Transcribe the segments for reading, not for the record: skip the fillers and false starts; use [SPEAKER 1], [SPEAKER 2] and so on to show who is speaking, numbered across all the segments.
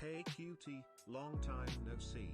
[SPEAKER 1] Hey cutie, long time no see.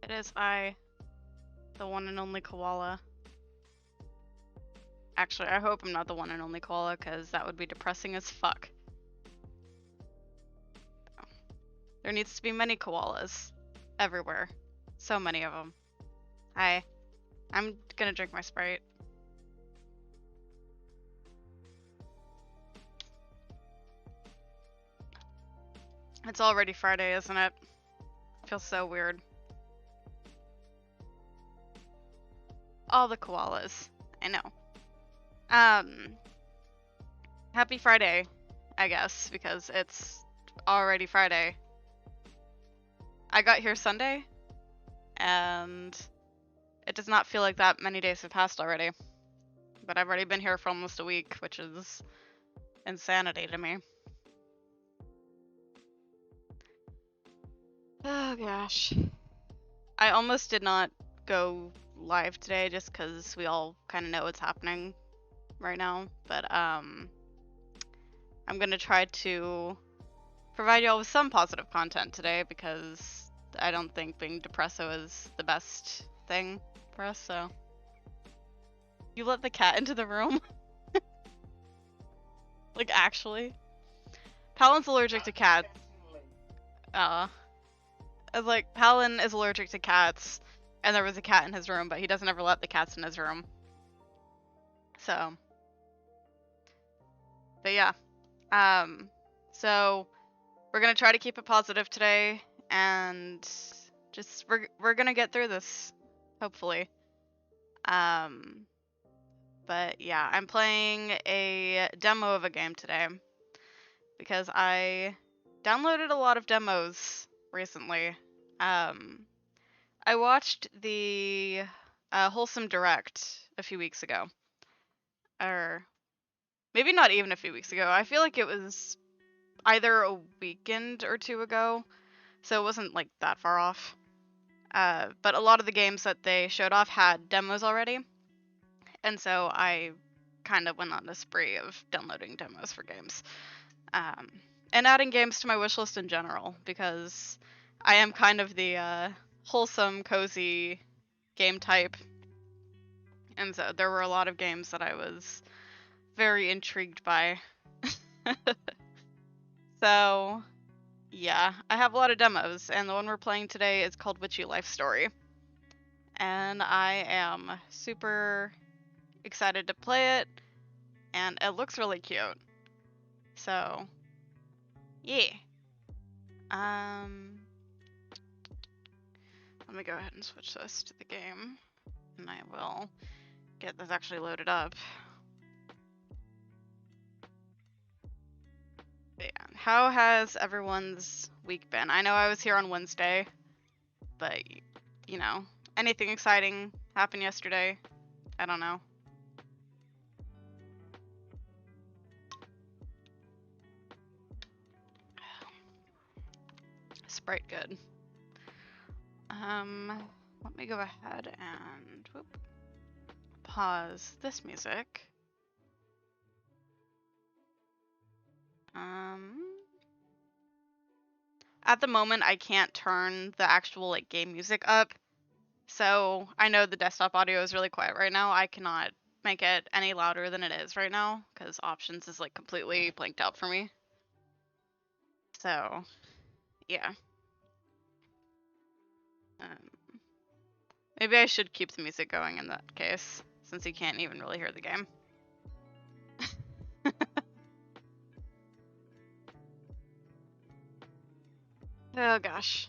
[SPEAKER 2] It is I, the one and only koala. Actually, I hope I'm not the one and only koala, because that would be depressing as fuck. There needs to be many koalas. Everywhere. So many of them. Hi. I'm gonna drink my Sprite. It's already Friday, isn't it? Feels so weird. All the koalas. I know. Happy Friday, I guess, because it's already Friday. I got here Sunday, and it does not feel like that many days have passed already. But I've already been here for almost a week, which is insanity to me. Oh gosh. I almost did not go live today just because we all kind of know what's happening right now. But I'm gonna try to provide y'all with some positive content today, because I don't think being depresso is the best thing for us, so. You let the cat into the room? Like, actually? Palin's allergic to cats. I was like, Palin is allergic to cats, and there was a cat in his room, but he doesn't ever let the cats in his room. So. But yeah. So we're gonna try to keep it positive today, and just we're gonna get through this, hopefully. But yeah, I'm playing a demo of a game today because I downloaded a lot of demos recently. I watched the Wholesome Direct a few weeks ago, or maybe not even a few weeks ago. I feel like it was either a weekend or two ago, so it wasn't like that far off. But a lot of the games that they showed off had demos already, and so I kind of went on a spree of downloading demos for games. And adding games to my wishlist in general, because I am kind of the wholesome, cozy game type. And so there were a lot of games that I was very intrigued by. So, yeah, I have a lot of demos, and the one we're playing today is called Witchy Life Story. And I am super excited to play it, and it looks really cute. So, yeah. Let me go ahead and switch this to the game, and I will get this actually loaded up. Yeah. How has everyone's week been? I know I was here on Wednesday, but, you know, anything exciting happened yesterday? I don't know. Sprite good. Let me go ahead and pause this music. At the moment, I can't turn the actual like game music up, so I know the desktop audio is really quiet right now. I cannot make it any louder than it is right now because options is like completely blanked out for me. So, yeah. Maybe I should keep the music going in that case, since you can't even really hear the game. Oh gosh.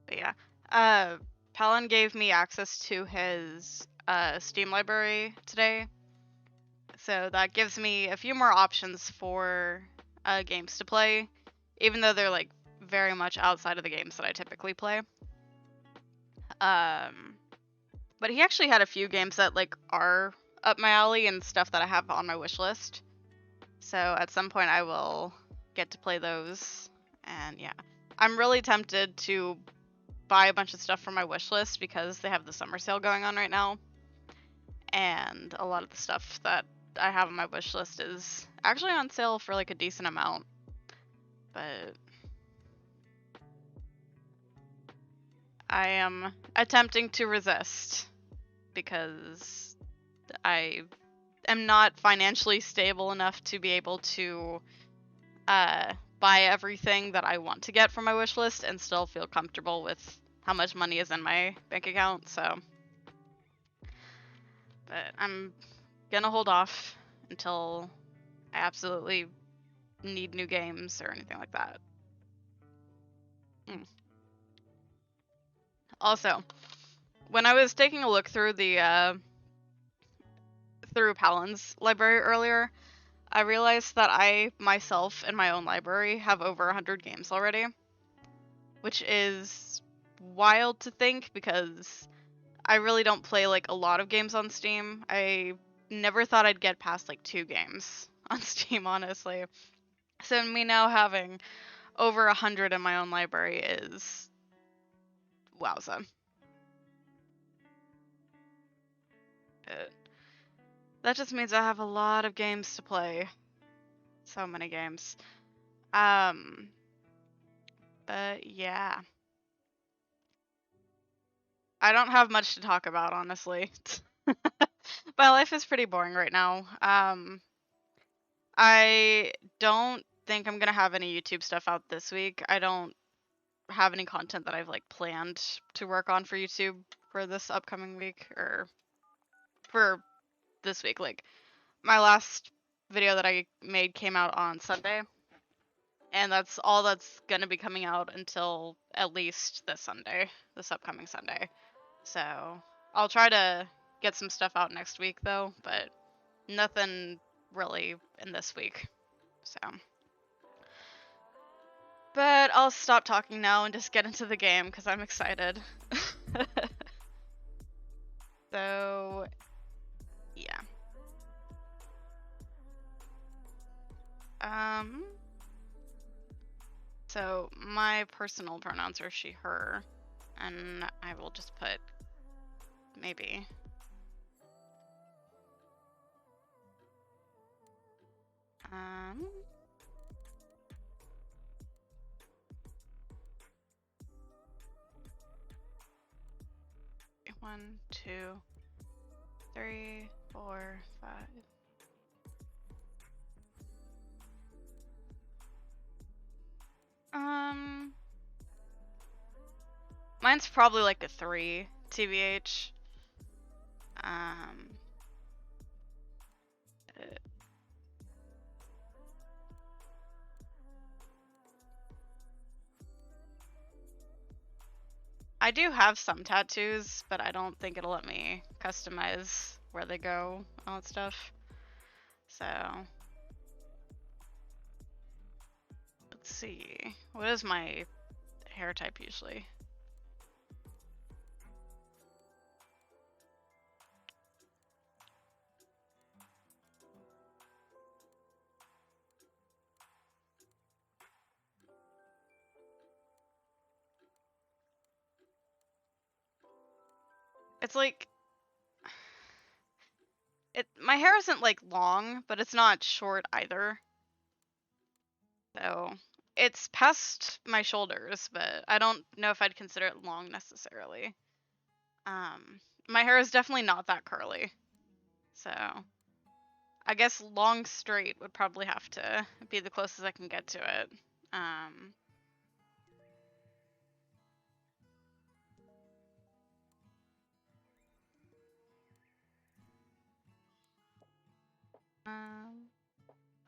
[SPEAKER 2] But yeah. Palin gave me access to his Steam library today. So that gives me a few more options for games to play, even though they're like very much outside of the games that I typically play. But he actually had a few games that like are up my alley and stuff that I have on my wish list. So at some point I will get to play those. And yeah, I'm really tempted to buy a bunch of stuff from my wish list because they have the summer sale going on right now. And a lot of the stuff that I have on my wish list is actually on sale for like a decent amount. But I am attempting to resist because I am not financially stable enough to be able to buy everything that I want to get from my wish list and still feel comfortable with how much money is in my bank account. So, but I'm gonna hold off until I absolutely need new games or anything like that. Also, when I was taking a look through the through Palin's library earlier, I realized that I myself in my own library have over 100 games already, which is wild to think because I really don't play like a lot of games on Steam. I never thought I'd get past like 2 games on Steam, honestly. So me now having over 100 in my own library is wowza. That just means I have a lot of games to play. So many games. But yeah. I don't have much to talk about, honestly. My life is pretty boring right now. I don't think I'm gonna have any YouTube stuff out this week. I don't have any content that I've like planned to work on for YouTube for this upcoming week or for this week. Like my last video that I made came out on Sunday, and that's all that's gonna be coming out until at least this Sunday, this upcoming Sunday. So I'll try to get some stuff out next week though, but nothing really in this week. So, but I'll stop talking now and just get into the game because I'm excited. So, yeah. So my personal pronouns are she, her, and I will just put maybe. Um, 1, 2, 3, 4, 5. Mine's probably like a 3, TBH. I do have some tattoos, but I don't think it'll let me customize where they go and all that stuff. So, let's see. What is my hair type usually? It's like my hair isn't like long, but it's not short either. So it's past my shoulders, but I don't know if I'd consider it long necessarily. My hair is definitely not that curly. So I guess long straight would probably have to be the closest I can get to it.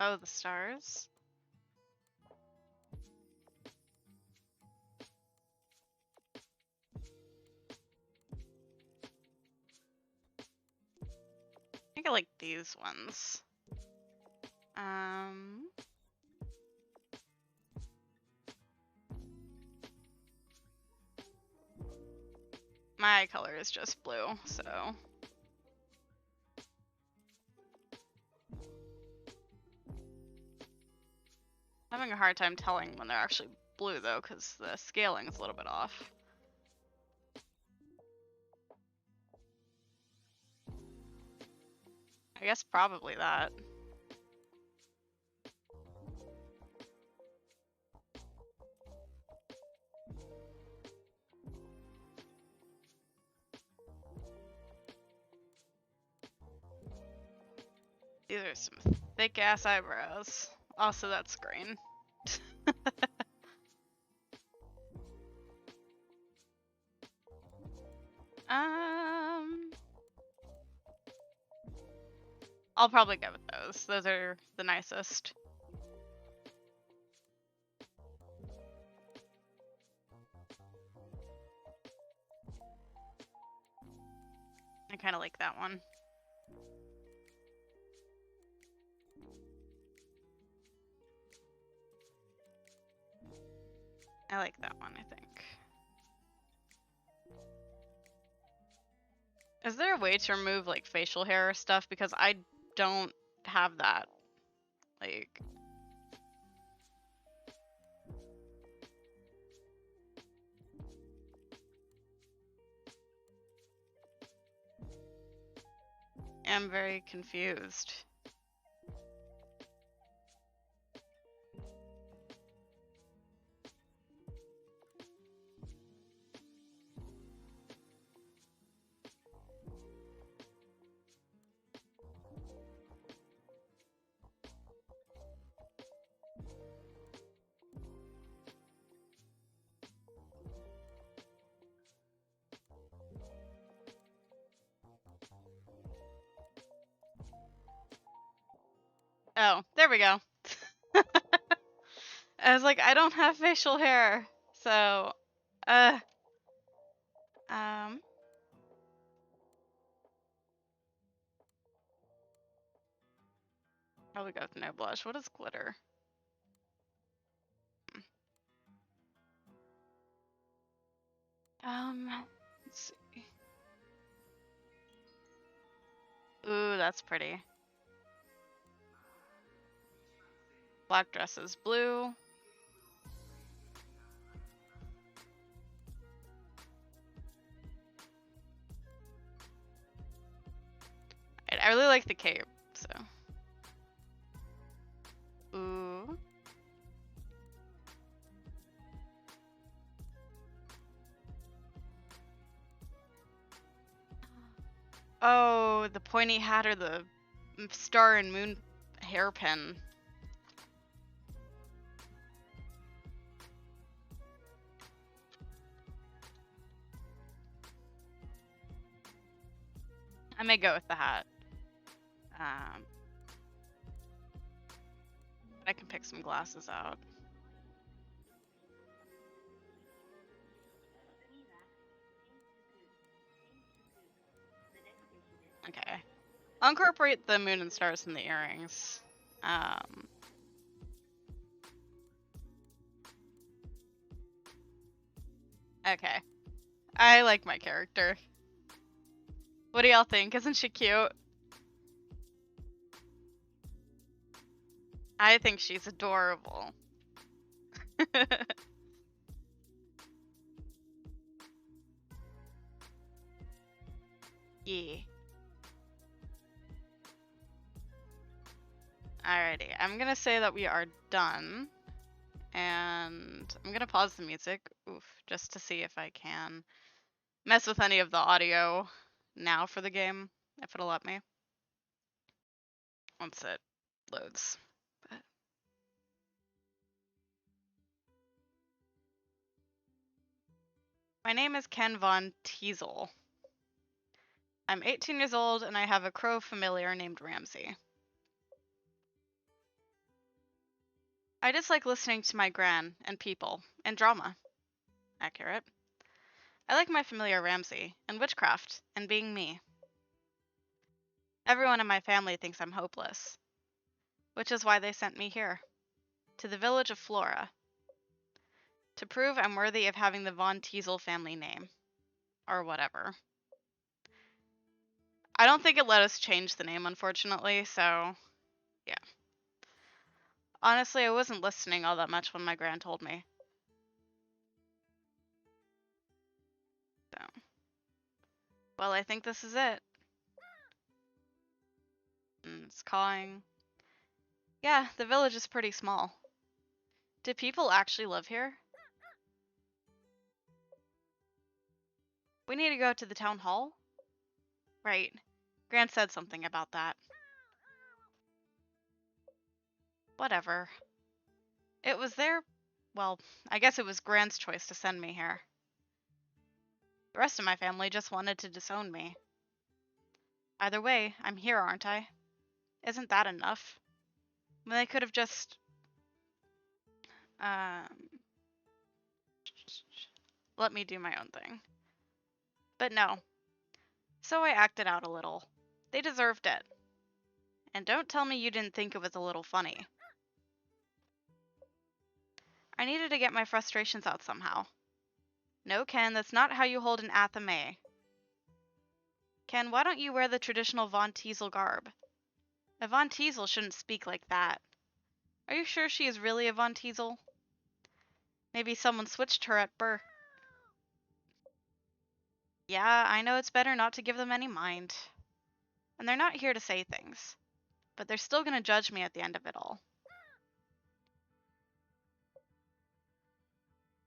[SPEAKER 2] Oh, the stars. I think I like these ones. My eye color is just blue, so. I'm having a hard time telling when they're actually blue though, because the scaling is a little bit off. I guess probably that. These are some thick ass eyebrows. Also, that's green. I'll probably go with those. Those are the nicest. I kind of like that one. I like that one, I think. Is there a way to remove like facial hair or stuff? Because I don't have that. Like, I'm very confused. Oh, there we go. I was like, I don't have facial hair, so, probably go with no blush. What is glitter? Let's see. Ooh, that's pretty. Black dress is blue. I really like the cape, so. Ooh. Oh, the pointy hat or the star and moon hairpin. I may go with the hat. I can pick some glasses out. Okay. I'll incorporate the moon and stars in the earrings. Okay. I like my character. What do y'all think? Isn't she cute? I think she's adorable. Yeah. Alrighty, I'm gonna say that we are done. And I'm gonna pause the music, just to see if I can mess with any of the audio now for the game, if it'll let me. Once it loads. My name is Ken Von Teasel. I'm 18 years old and I have a crow familiar named Ramsey. I dislike listening to my gran and people and drama. Accurate. I like my familiar Ramsey and witchcraft and being me. Everyone in my family thinks I'm hopeless, which is why they sent me here, to the village of Flora, to prove I'm worthy of having the Von Teasel family name. Or whatever. I don't think it let us change the name, unfortunately, so yeah. Honestly, I wasn't listening all that much when my gran told me. So. Well, I think this is it. It's cawing. Yeah, the village is pretty small. Do people actually live here? We need to go to the town hall? Right. Gran said something about that. Whatever. It was well, I guess it was Gran's choice to send me here. The rest of my family just wanted to disown me. Either way, I'm here, aren't I? Isn't that enough? When they could have just... let me do my own thing. But no. So I acted out a little. They deserved it. And don't tell me you didn't think it was a little funny. I needed to get my frustrations out somehow. No, Ken, that's not how you hold an athame. Ken, why don't you wear the traditional Von Teasel garb? A Von Teasel shouldn't speak like that. Are you sure she is really a Von Teasel? Maybe someone switched her at birth. Yeah, I know it's better not to give them any mind. And they're not here to say things. But they're still gonna judge me at the end of it all.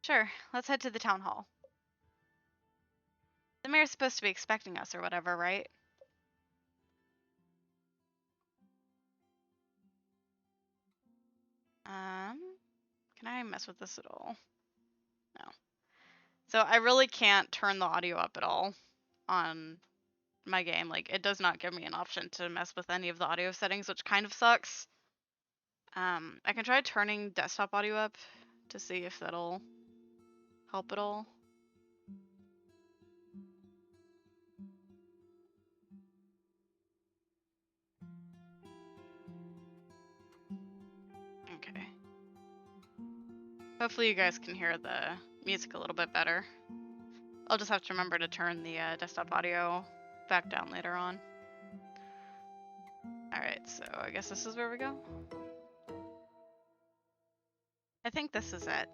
[SPEAKER 2] Sure, let's head to the town hall. The mayor's supposed to be expecting us or whatever, right? Can I mess with this at all? No. So I really can't turn the audio up at all on my game. Like, it does not give me an option to mess with any of the audio settings, which kind of sucks. I can try turning desktop audio up to see if that'll help at all. Okay. Hopefully you guys can hear the music a little bit better. I'll just have to remember to turn the desktop audio back down later on. Alright, so I guess this is where we go. I think this is it.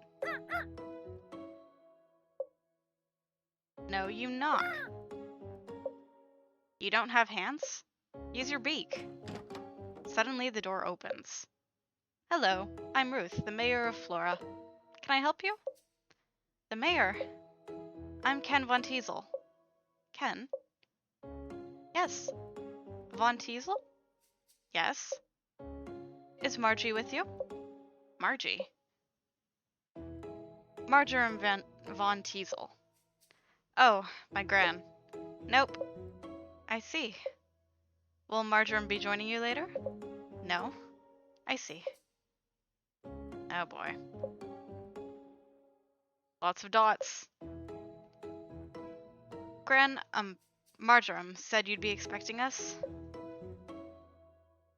[SPEAKER 2] No, you knock. You don't have hands? Use your beak. Suddenly the door opens. Hello, I'm Ruth, the mayor of Flora. Can I help you? The mayor? I'm Ken Von Teasel. Ken? Yes. Von Teasel? Yes. Is Margie with you? Margie? Marjoram Von Teasel. Oh, my gran. Nope. I see. Will Marjoram be joining you later? No. I see. Oh boy. Lots of dots. Gran, Marjoram said you'd be expecting us?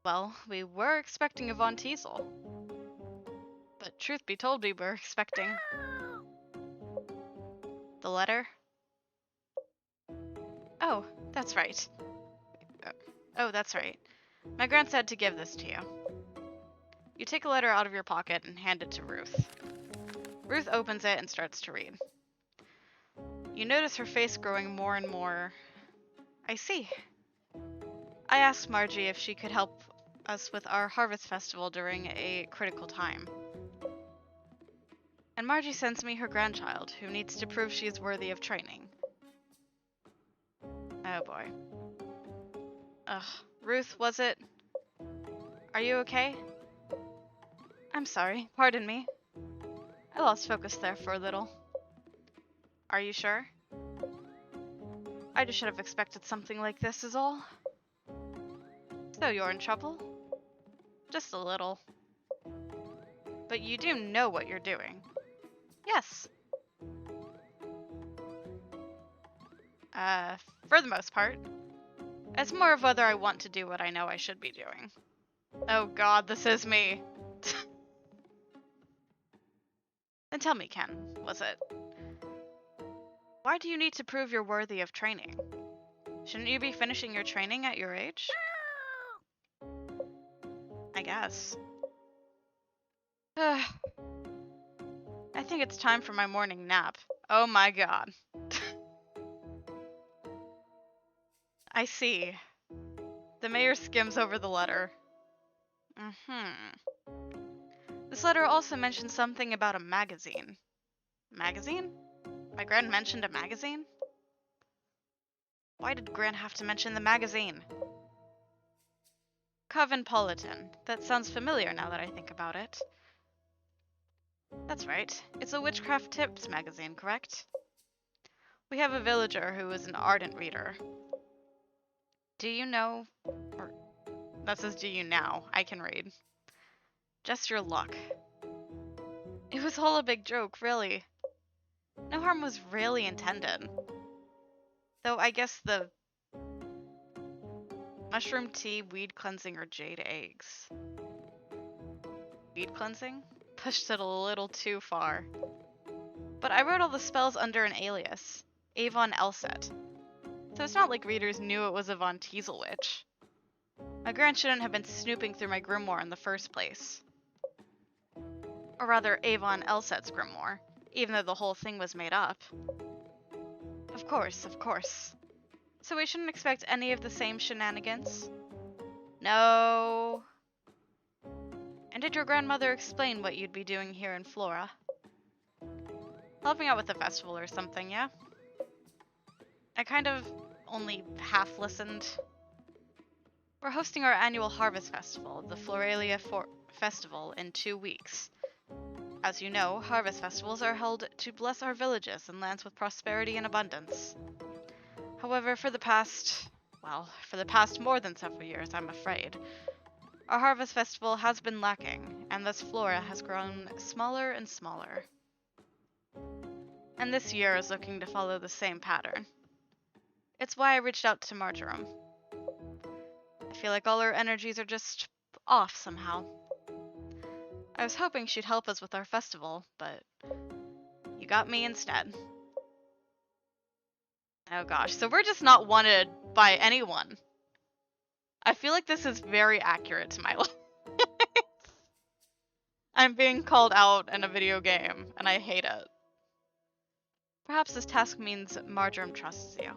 [SPEAKER 2] Well, we were expecting a Von Teasel. But truth be told, we were expecting... The letter? Oh, that's right. Oh, that's right. My gran said to give this to you. You take a letter out of your pocket and hand it to Ruth. Ruth opens it and starts to read. You notice her face growing more and more... I see. I asked Margie if she could help us with our harvest festival during a critical time. And Margie sends me her grandchild, who needs to prove she is worthy of training. Oh boy. Ugh. Ruth, was it? Are you okay? I'm sorry. Pardon me. I lost focus there for a little. Are you sure? I just should have expected something like this is all. So you're in trouble? Just a little. But you do know what you're doing. Yes. For the most part. It's more of whether I want to do what I know I should be doing. Oh god, this is me. Then tell me, Ken, was it? Why do you need to prove you're worthy of training? Shouldn't you be finishing your training at your age? I guess. I think it's time for my morning nap. Oh my god. I see. The mayor skims over the letter. This letter also mentions something about a magazine. Magazine? My gran mentioned a magazine? Why did Gran have to mention the magazine? Covenpolitan. That sounds familiar now that I think about it. That's right. It's a witchcraft tips magazine, correct? We have a villager who is an ardent reader. Do you know... Or, that says do you now. I can read. Just your luck. It was all a big joke, really. No harm was really intended. Though I guess the mushroom tea, weed cleansing, or jade eggs. Weed cleansing? Pushed it a little too far. But I wrote all the spells under an alias, Avon Elset. So it's not like readers knew it was a Von Teasel witch. My grand shouldn't have been snooping through my grimoire in the first place. Or rather, Avon Elset's grimoire, even though the whole thing was made up. Of course, of course. So we shouldn't expect any of the same shenanigans? No. And did your grandmother explain what you'd be doing here in Flora? Helping out with the festival or something, yeah? I kind of only half listened. We're hosting our annual harvest festival, the Floralia Festival, in 2 weeks. As you know, harvest festivals are held to bless our villages and lands with prosperity and abundance. However, for the past more than several years, I'm afraid, our harvest festival has been lacking, and thus Flora has grown smaller and smaller. And this year is looking to follow the same pattern. It's why I reached out to Marjoram. I feel like all our energies are just off somehow. I was hoping she'd help us with our festival, but you got me instead. Oh gosh, so we're just not wanted by anyone. I feel like this is very accurate to my life. I'm being called out in a video game, and I hate it. Perhaps this task means Marjoram trusts you.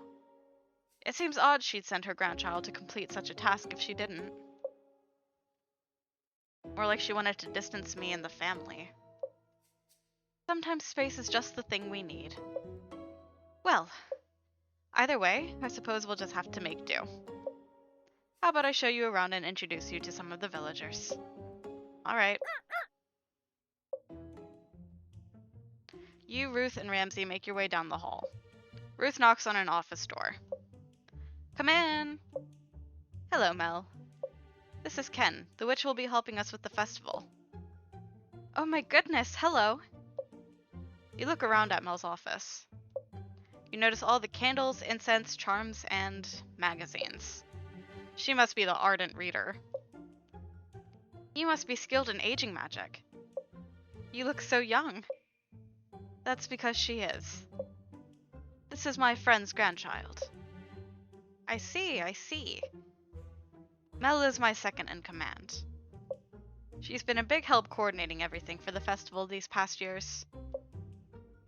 [SPEAKER 2] It seems odd she'd send her grandchild to complete such a task if she didn't. Or like she wanted to distance me and the family. Sometimes space is just the thing we need. Well, either way, I suppose we'll just have to make do. How about I show you around and introduce you to some of the villagers? Alright. You, Ruth, and Ramsey make your way down the hall. Ruth knocks on an office door. Come in! Hello, Mel. This is Ken, the witch who will be helping us with the festival. Oh my goodness, hello! You look around at Mel's office. You notice all the candles, incense, charms, and magazines. She must be the ardent reader. You must be skilled in aging magic. You look so young. That's because she is. This is my friend's grandchild. I see, I see. Mel is my second in command. She's been a big help coordinating everything for the festival these past years.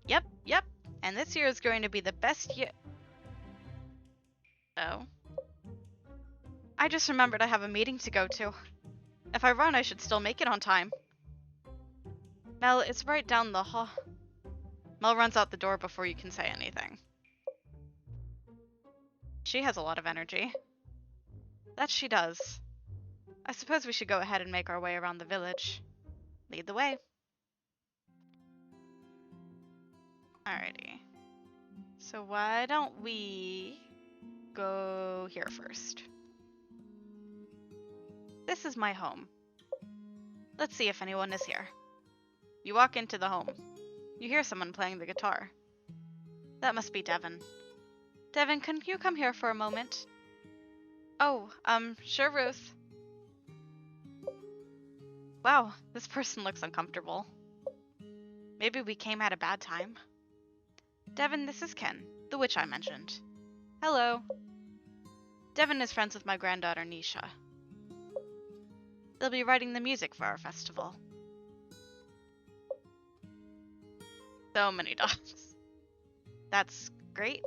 [SPEAKER 2] Yep, and this year is going to be the best year. Oh. I just remembered I have a meeting to go to. If I run, I should still make it on time. Mel, it's right down the hall. Mel runs out the door before you can say anything. She has a lot of energy. That she does. I suppose we should go ahead and make our way around the village. Lead the way. Alrighty. So why don't we go here first? This is my home. Let's see if anyone is here. You walk into the home. You hear someone playing the guitar. That must be Devin. Devin, can you come here for a moment? Oh, sure, Ruth. Wow, this person looks uncomfortable. Maybe we came at a bad time. Devin, this is Ken, the witch I mentioned. Hello. Devin is friends with my granddaughter, Nisha. They'll be writing the music for our festival. So many dogs. That's great.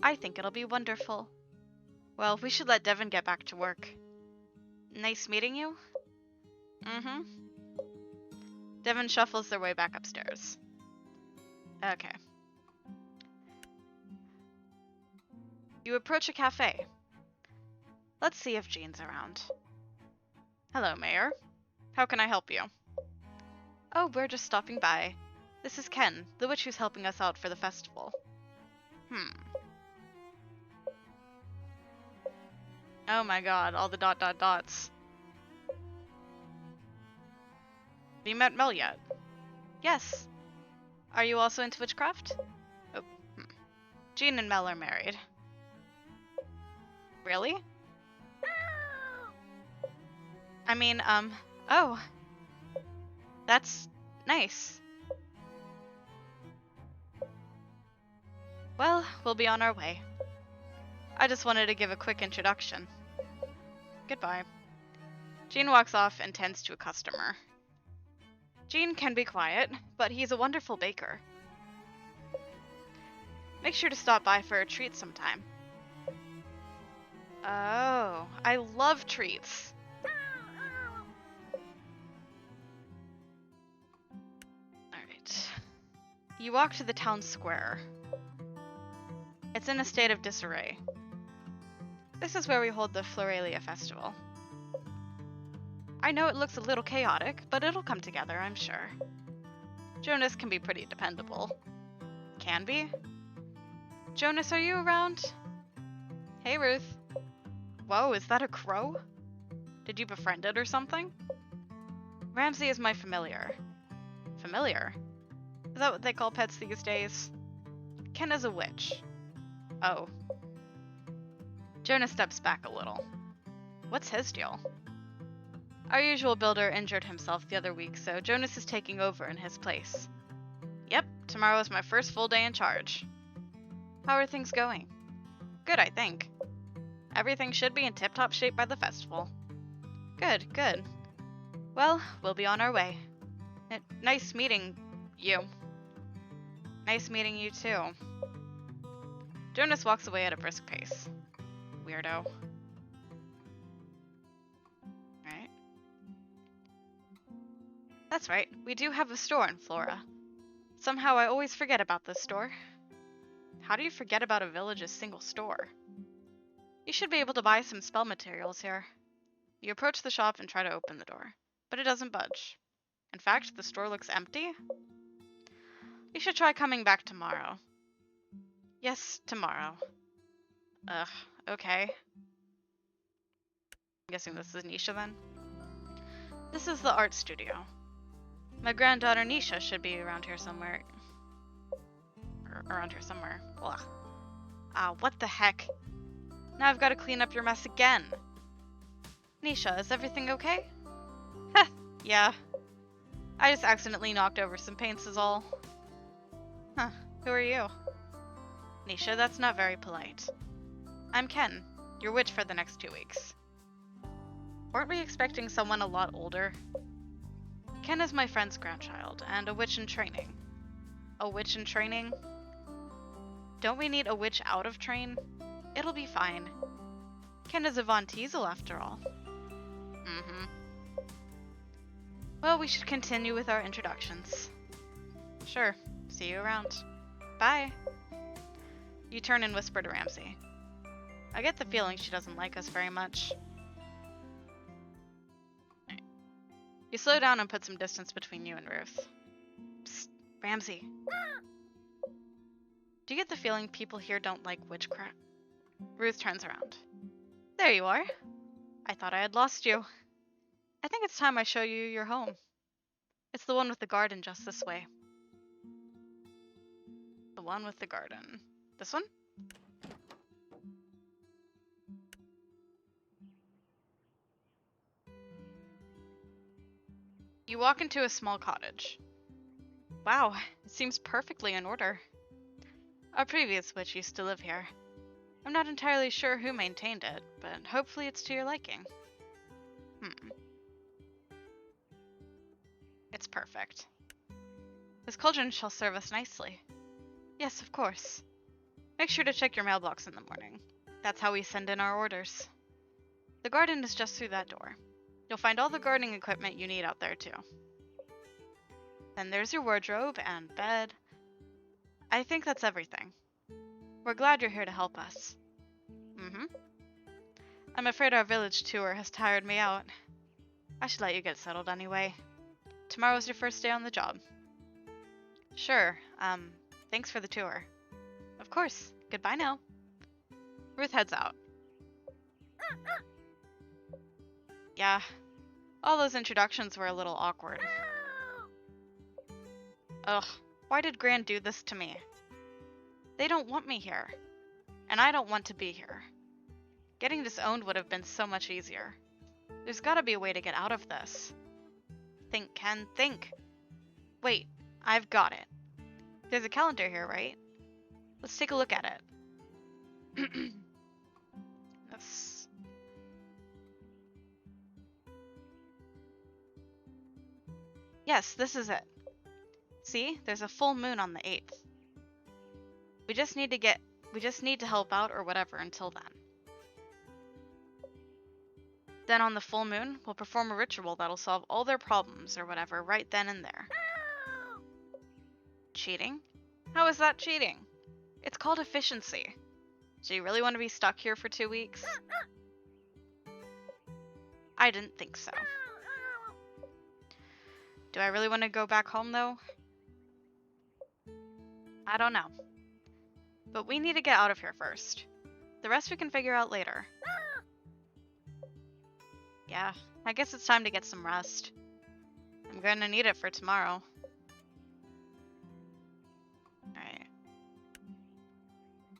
[SPEAKER 2] I think it'll be wonderful. Well, we should let Devin get back to work. Nice meeting you? Mm-hmm. Devin shuffles their way back upstairs. Okay. You approach a cafe. Let's see if Jean's around. Hello, Mayor. How can I help you? Oh, we're just stopping by. This is Ken, the witch who's helping us out for the festival. Oh my god, all the dots. Have you met Mel yet? Yes. Are you also into witchcraft? Oh, Jean and Mel are married. Really? I mean, oh. That's nice. Well, we'll be on our way. I just wanted to give a quick introduction. Goodbye. Jean walks off and tends to a customer. Jean can be quiet, but he's a wonderful baker. Make sure to stop by for a treat sometime. Oh, I love treats. Alright. You walk to the town square. It's in a state of disarray. This is where we hold the Floralia Festival. I know it looks a little chaotic, but it'll come together, I'm sure. Jonas can be pretty dependable. Can be? Jonas, are you around? Hey, Ruth. Whoa, is that a crow? Did you befriend it or something? Ramsey is my familiar. Familiar? Is that what they call pets these days? Ken is a witch. Oh. Jonas steps back a little. What's his deal? Our usual builder injured himself the other week, so Jonas is taking over in his place. Yep, tomorrow is my first full day in charge. How are things going? Good, I think. Everything should be in tip-top shape by the festival. Good, good. Well, we'll be on our way. Nice meeting you. Nice meeting you too. Jonas walks away at a brisk pace. Weirdo. Alright. That's right, we do have a store in Flora. Somehow I always forget about this store. How do you forget about a village's single store? You should be able to buy some spell materials here. You approach the shop and try to open the door, but it doesn't budge. In fact, the store looks empty. You should try coming back tomorrow. Yes, tomorrow. Ugh, okay. I'm guessing this is Nisha then? This is the art studio. My granddaughter Nisha should be around here somewhere. Around here somewhere. Ugh. Ah, what the heck? Now I've got to clean up your mess again. Nisha, is everything okay? Heh, yeah. I just accidentally knocked over some paints is all. Huh, who are you? Nisha, that's not very polite. I'm Ken, your witch for the next 2 weeks. Weren't we expecting someone a lot older? Ken is my friend's grandchild, and a witch in training. A witch in training? Don't we need a witch out of train? It'll be fine. Ken is a Von Teasel after all. Mm-hmm. Well, we should continue with our introductions. Sure. See you around. Bye. You turn and whisper to Ramsey. I get the feeling she doesn't like us very much. Right. You slow down and put some distance between you and Ruth. Psst, Ramsey. Do you get the feeling people here don't like witchcraft? Ruth turns around. There you are. I thought I had lost you. I think it's time I show you your home. It's the one with the garden just this way. The one with the garden. This one? You walk into a small cottage. Wow, it seems perfectly in order. Our previous witch used to live here. I'm not entirely sure who maintained it, but hopefully it's to your liking. It's perfect. This cauldron shall serve us nicely. Yes, of course. Make sure to check your mailbox in the morning. That's how we send in our orders. The garden is just through that door. You'll find all the gardening equipment you need out there too. Then there's your wardrobe and bed. I think that's everything. We're glad you're here to help us. I'm afraid our village tour has tired me out. I should let you get settled anyway. Tomorrow's your first day on the job. Sure, thanks for the tour. Of course. Goodbye now. Ruth heads out. Yeah, all those introductions were a little awkward. Ugh, why did Gran do this to me? They don't want me here. And I don't want to be here. Getting disowned would have been so much easier. There's gotta be a way to get out of this. Think, Ken, think. Wait, I've got it. There's a calendar here, right? Let's take a look at it. This. Yes, this is it. See, there's a full moon on the 8th. We just need to help out or whatever until then. Then on the full moon, we'll perform a ritual that'll solve all their problems or whatever right then and there. Cheating? How is that cheating? It's called efficiency. Do you really want to be stuck here for 2 weeks? I didn't think so. Do I really want to go back home though? I don't know. But we need to get out of here first. The rest we can figure out later. Yeah, I guess it's time to get some rest. I'm gonna need it for tomorrow. Alright.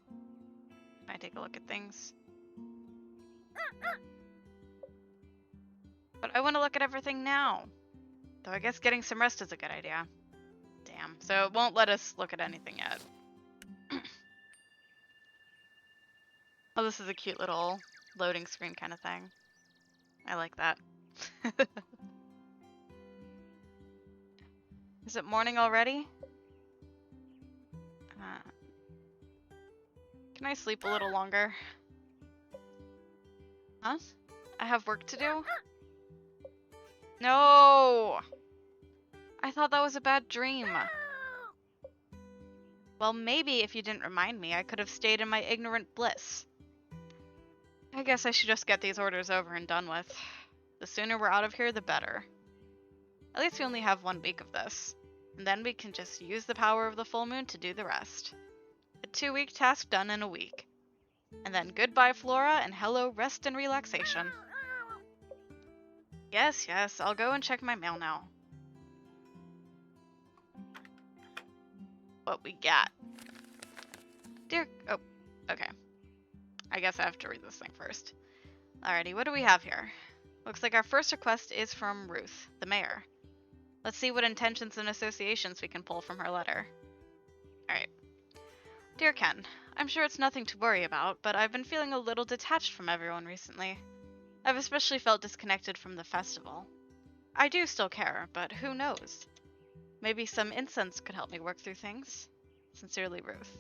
[SPEAKER 2] Can I take a look at things? But I want to look at everything now. Though I guess getting some rest is a good idea. Damn, so it won't let us look at anything yet. Oh, this is a cute little loading screen kind of thing. I like that. Is it morning already? Can I sleep a little longer? Huh? I have work to do? No! I thought that was a bad dream. Well, maybe if you didn't remind me, I could have stayed in my ignorant bliss. I guess I should just get these orders over and done with. The sooner we're out of here, the better. At least we only have 1 week of this. And then we can just use the power of the full moon to do the rest. A 2-week task done in a week. And then goodbye Flora and hello rest and relaxation. Yes, I'll go and check my mail now. What we got? Oh, okay. I guess I have to read this thing first. Alrighty, what do we have here? Looks like our first request is from Ruth, the mayor. Let's see what intentions and associations we can pull from her letter. Alright. Dear Ken, I'm sure it's nothing to worry about, but I've been feeling a little detached from everyone recently. I've especially felt disconnected from the festival. I do still care, but who knows? Maybe some incense could help me work through things. Sincerely, Ruth.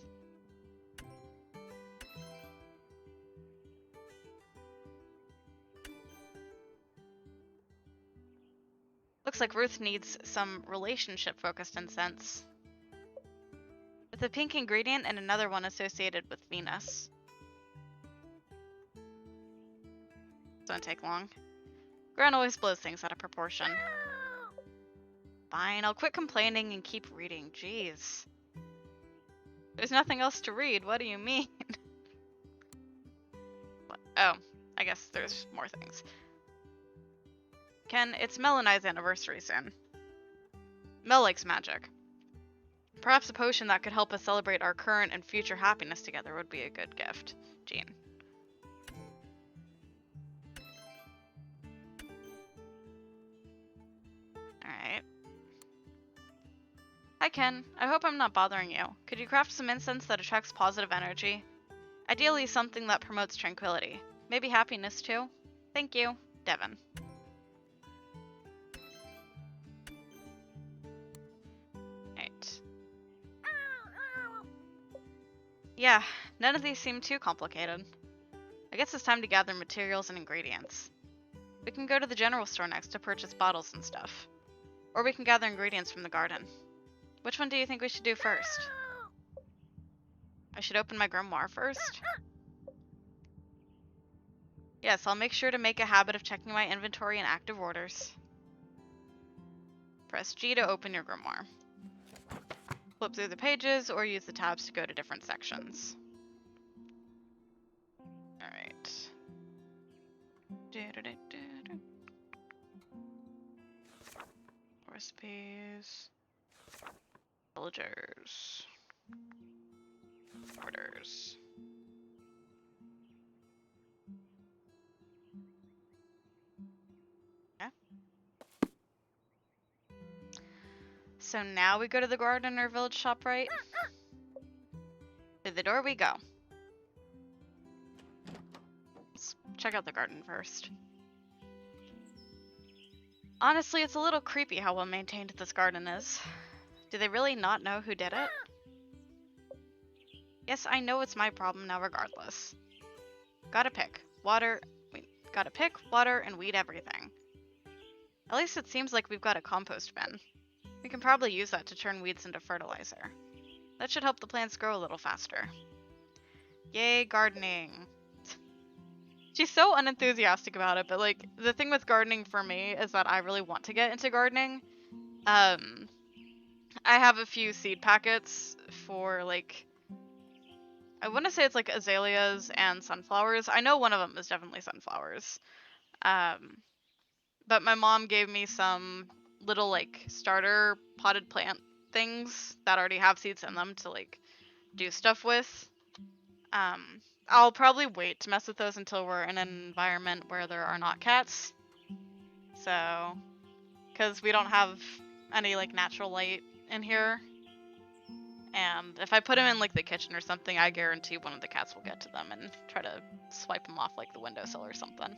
[SPEAKER 2] Looks like Ruth needs some relationship-focused incense. With a pink ingredient and another one associated with Venus. Doesn't take long. Gran always blows things out of proportion. Fine, I'll quit complaining and keep reading. Jeez. There's nothing else to read. What do you mean? Oh, I guess there's more things. Ken, it's Mel and I's anniversary soon. Mel likes magic. Perhaps a potion that could help us celebrate our current and future happiness together would be a good gift. Jean. Alright. Hi Ken, I hope I'm not bothering you. Could you craft some incense that attracts positive energy? Ideally something that promotes tranquility. Maybe happiness too? Thank you, Devin. Right. Yeah, none of these seem too complicated. I guess it's time to gather materials and ingredients. We can go to the general store next to purchase bottles and stuff. Or we can gather ingredients from the garden. Which one do you think we should do first? I should open my grimoire first? Yes, I'll make sure to make a habit of checking my inventory and active orders. Press G to open your grimoire. Flip through the pages or use the tabs to go to different sections. Alright. Recipes. Villagers. Orders. Yeah. So now we go to the garden or village shop, right? Through the door we go. Let's check out the garden first. Honestly, it's a little creepy how well maintained this garden is. Do they really not know who did it? Yes, I know it's my problem now regardless. Gotta pick, water, and weed everything. At least it seems like we've got a compost bin. We can probably use that to turn weeds into fertilizer. That should help the plants grow a little faster. Yay, gardening. She's so unenthusiastic about it, but like the thing with gardening for me is that I really want to get into gardening. I have a few seed packets for like, I want to say it's like azaleas and sunflowers. I know one of them is definitely sunflowers. But my mom gave me some little like starter potted plant things that already have seeds in them to like do stuff with. I'll probably wait to mess with those until we're in an environment where there are not cats. So, because we don't have any like natural light in here. And if I put them in like the kitchen or something, I guarantee one of the cats will get to them and try to swipe them off like the windowsill or something.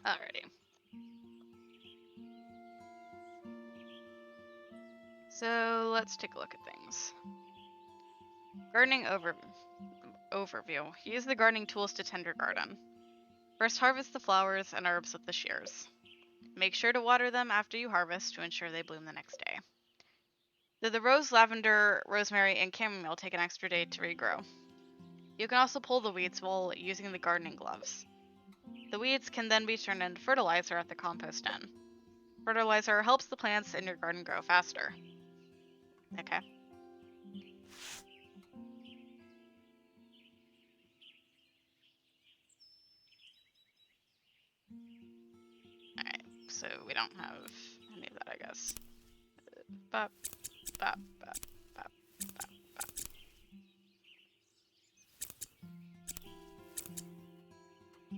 [SPEAKER 2] Alrighty. So let's take a look at things. Gardening overview. Use the gardening tools to tend your garden. First, harvest the flowers and herbs with the shears. Make sure to water them after you harvest to ensure they bloom the next day. Though the rose, lavender, rosemary, and chamomile take an extra day to regrow. You can also pull the weeds while using the gardening gloves. The weeds can then be turned into fertilizer at the compost den. Fertilizer helps the plants in your garden grow faster. Okay. Alright, so we don't have any of that, I guess. Bop, bop, bop, bop, bop, bop.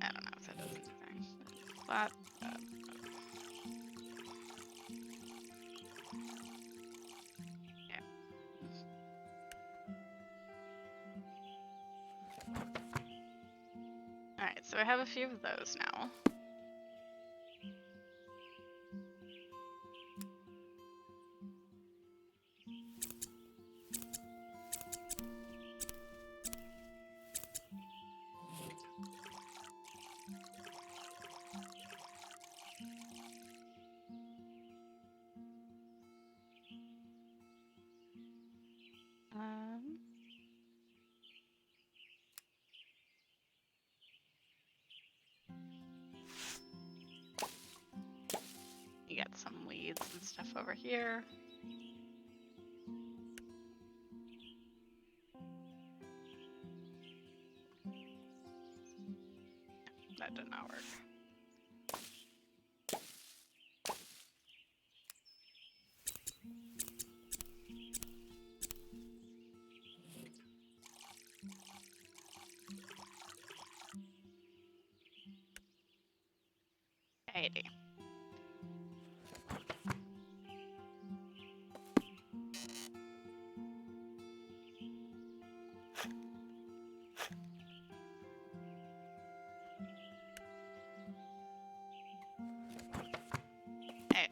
[SPEAKER 2] I don't know if that does anything. Bop, bop, bop. Yeah. Alright, so I have a few of those now. You got some weeds and stuff over here. That did not work. Alrighty. Alright.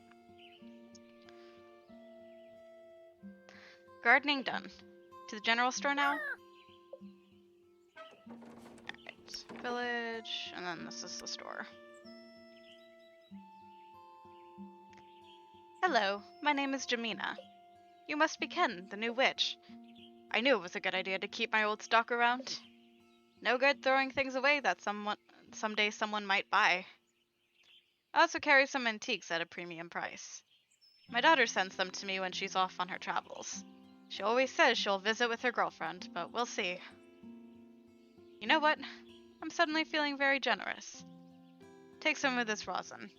[SPEAKER 2] Gardening done. To the general store now? Alright. Village, and then this is the store. Hello, my name is Jamina. You must be Ken, the new witch. I knew it was a good idea to keep my old stock around. No good throwing things away that someday someone might buy. I also carry some antiques at a premium price. My daughter sends them to me when she's off on her travels. She always says she'll visit with her girlfriend, but we'll see. You know what? I'm suddenly feeling very generous. Take some of this rosin.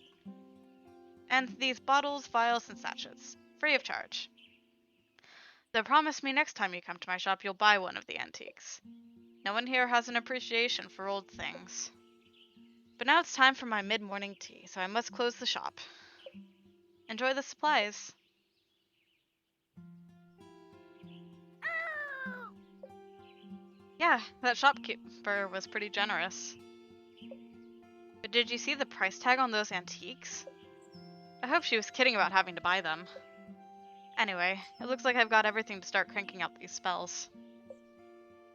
[SPEAKER 2] And these bottles, vials, and sachets. Free of charge. Though promise me next time you come to my shop you'll buy one of the antiques. No one here has an appreciation for old things. But now it's time for my mid-morning tea, so I must close the shop. Enjoy the supplies. Yeah, that shopkeeper was pretty generous. But did you see the price tag on those antiques? I hope she was kidding about having to buy them. Anyway, it looks like I've got everything to start cranking out these spells.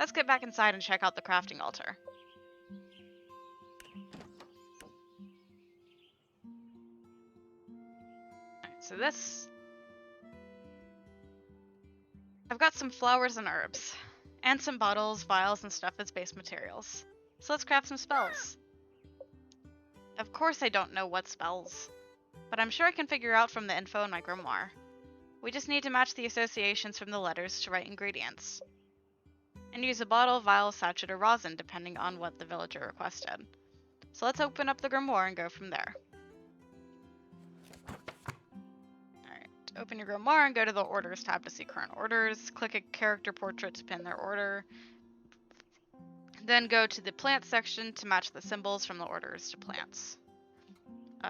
[SPEAKER 2] Let's get back inside and check out the crafting altar. Alright, so this... I've got some flowers and herbs, and some bottles, vials, and stuff as base materials. So let's craft some spells. Of course I don't know what spells, but I'm sure I can figure out from the info in my grimoire. We just need to match the associations from the letters to right ingredients. And use a bottle, vial, sachet, or rosin depending on what the villager requested. So let's open up the grimoire and go from there. Alright, open your grimoire and go to the orders tab to see current orders. Click a character portrait to pin their order. Then go to the plant section to match the symbols from the orders to plants.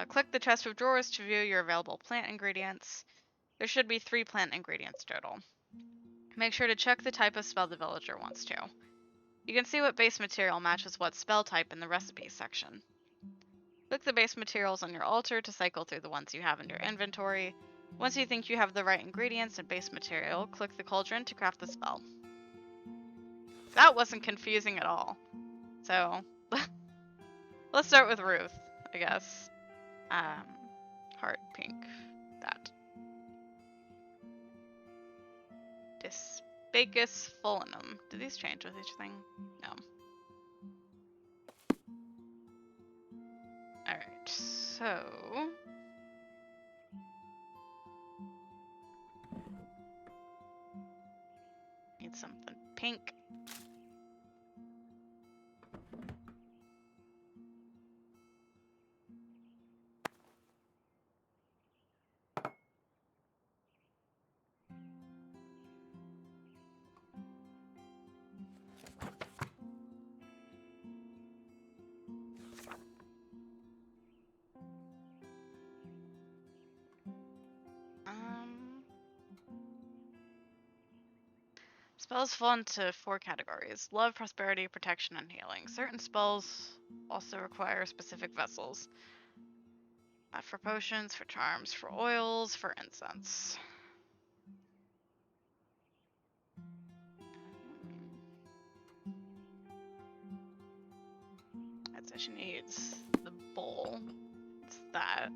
[SPEAKER 2] Click the chest of drawers to view your available plant ingredients. There should be 3 plant ingredients total. Make sure to check the type of spell the villager wants to. You can see what base material matches what spell type in the recipes section. Click the base materials on your altar to cycle through the ones you have in your inventory. Once you think you have the right ingredients and base material, click the cauldron to craft the spell. That wasn't confusing at all. So, let's start with Ruth, I guess. Heart pink. That. Dispacus Fullinum. Do these change with each thing? No. Alright, so... Need something pink. Spells fall into 4 categories: love, prosperity, protection, and healing. Certain spells also require specific vessels. For potions, for charms, for oils, for incense. I'd say she needs the bowl. It's that.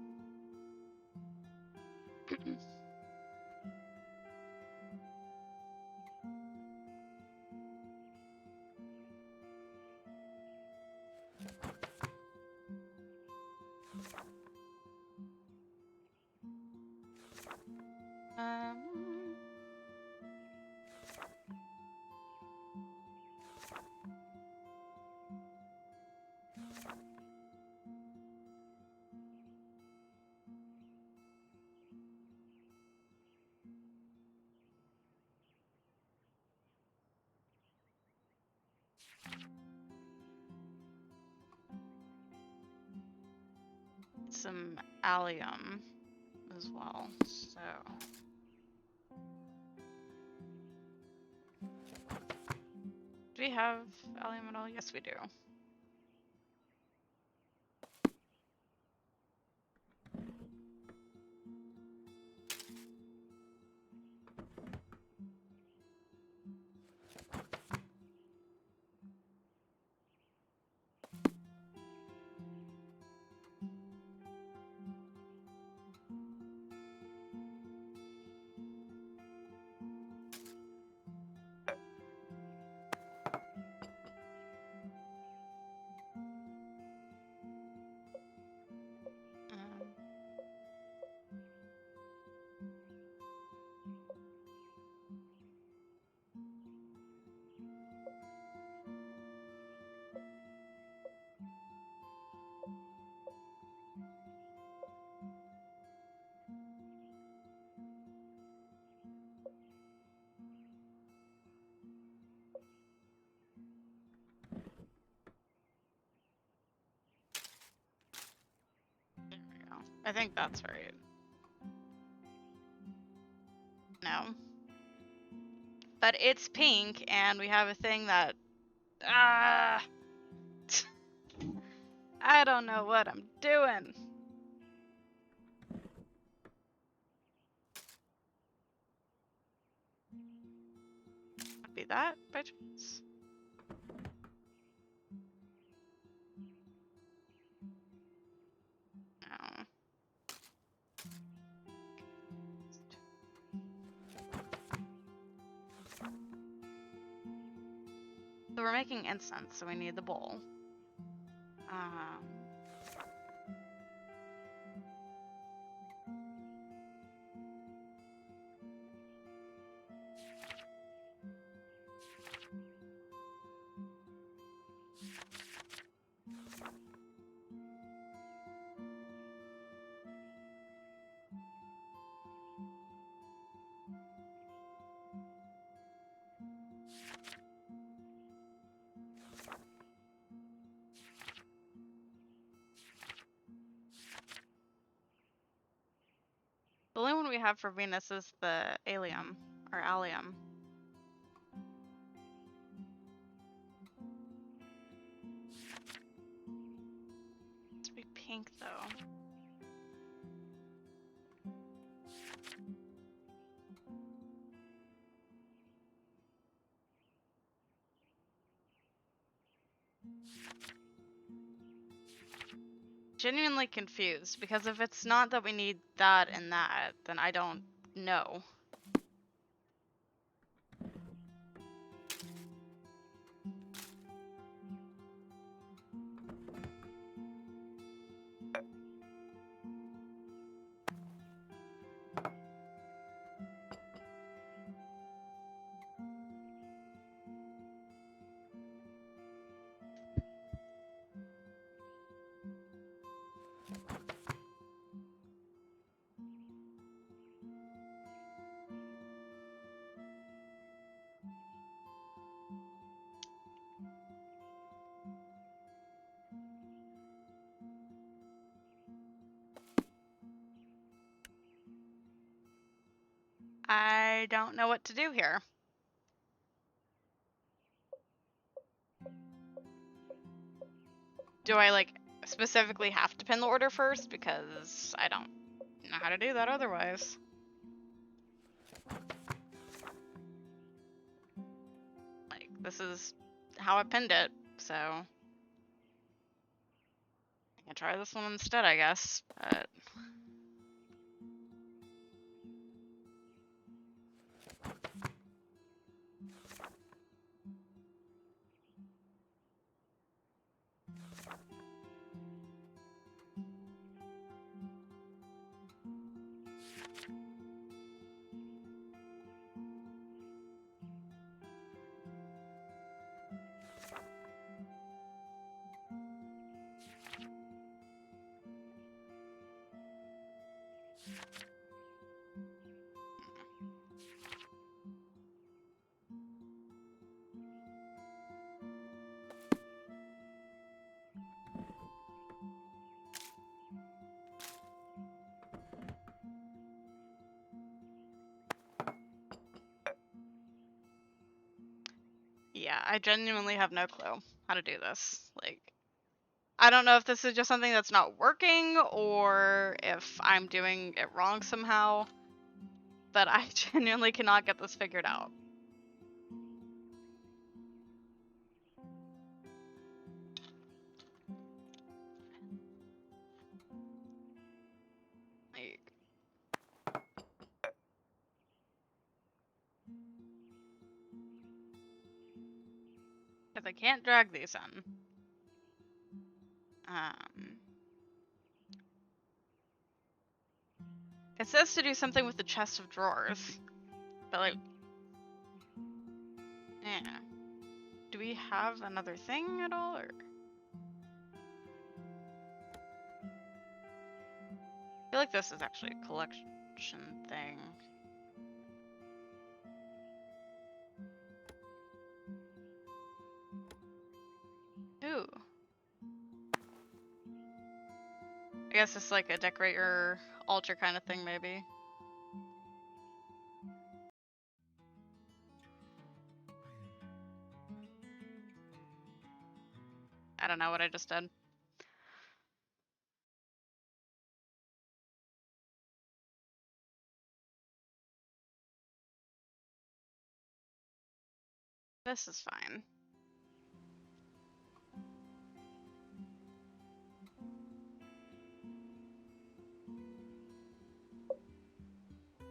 [SPEAKER 2] Some allium as well, so... Do we have allium at all? Yes, we do. I think that's right. No. But it's pink, and we have a thing that... Ah! I don't know what I'm doing. Could be that by chance. No. So we're making incense, so we need the bowl. The only one we have for Venus is the allium, or allium. It's be pink though. Genuinely confused, because if it's not that we need that and that, then I don't know. I don't know what to do here. Do I, like, specifically have to pin the order first? Because I don't know how to do that otherwise. Like, this is how I pinned it, so... I can try this one instead, I guess, but... Yeah, I genuinely have no clue how to do this. Like, I don't know if this is just something that's not working or if I'm doing it wrong somehow, but I genuinely cannot get this figured out. Like, because I can't drag these in. It says to do something with the chest of drawers, but like, yeah. Do we have another thing at all, or? I feel like this is actually a collection thing. Ooh. guess it's like a decorate your altar kind of thing, maybe. I don't know what I just did. This is fine.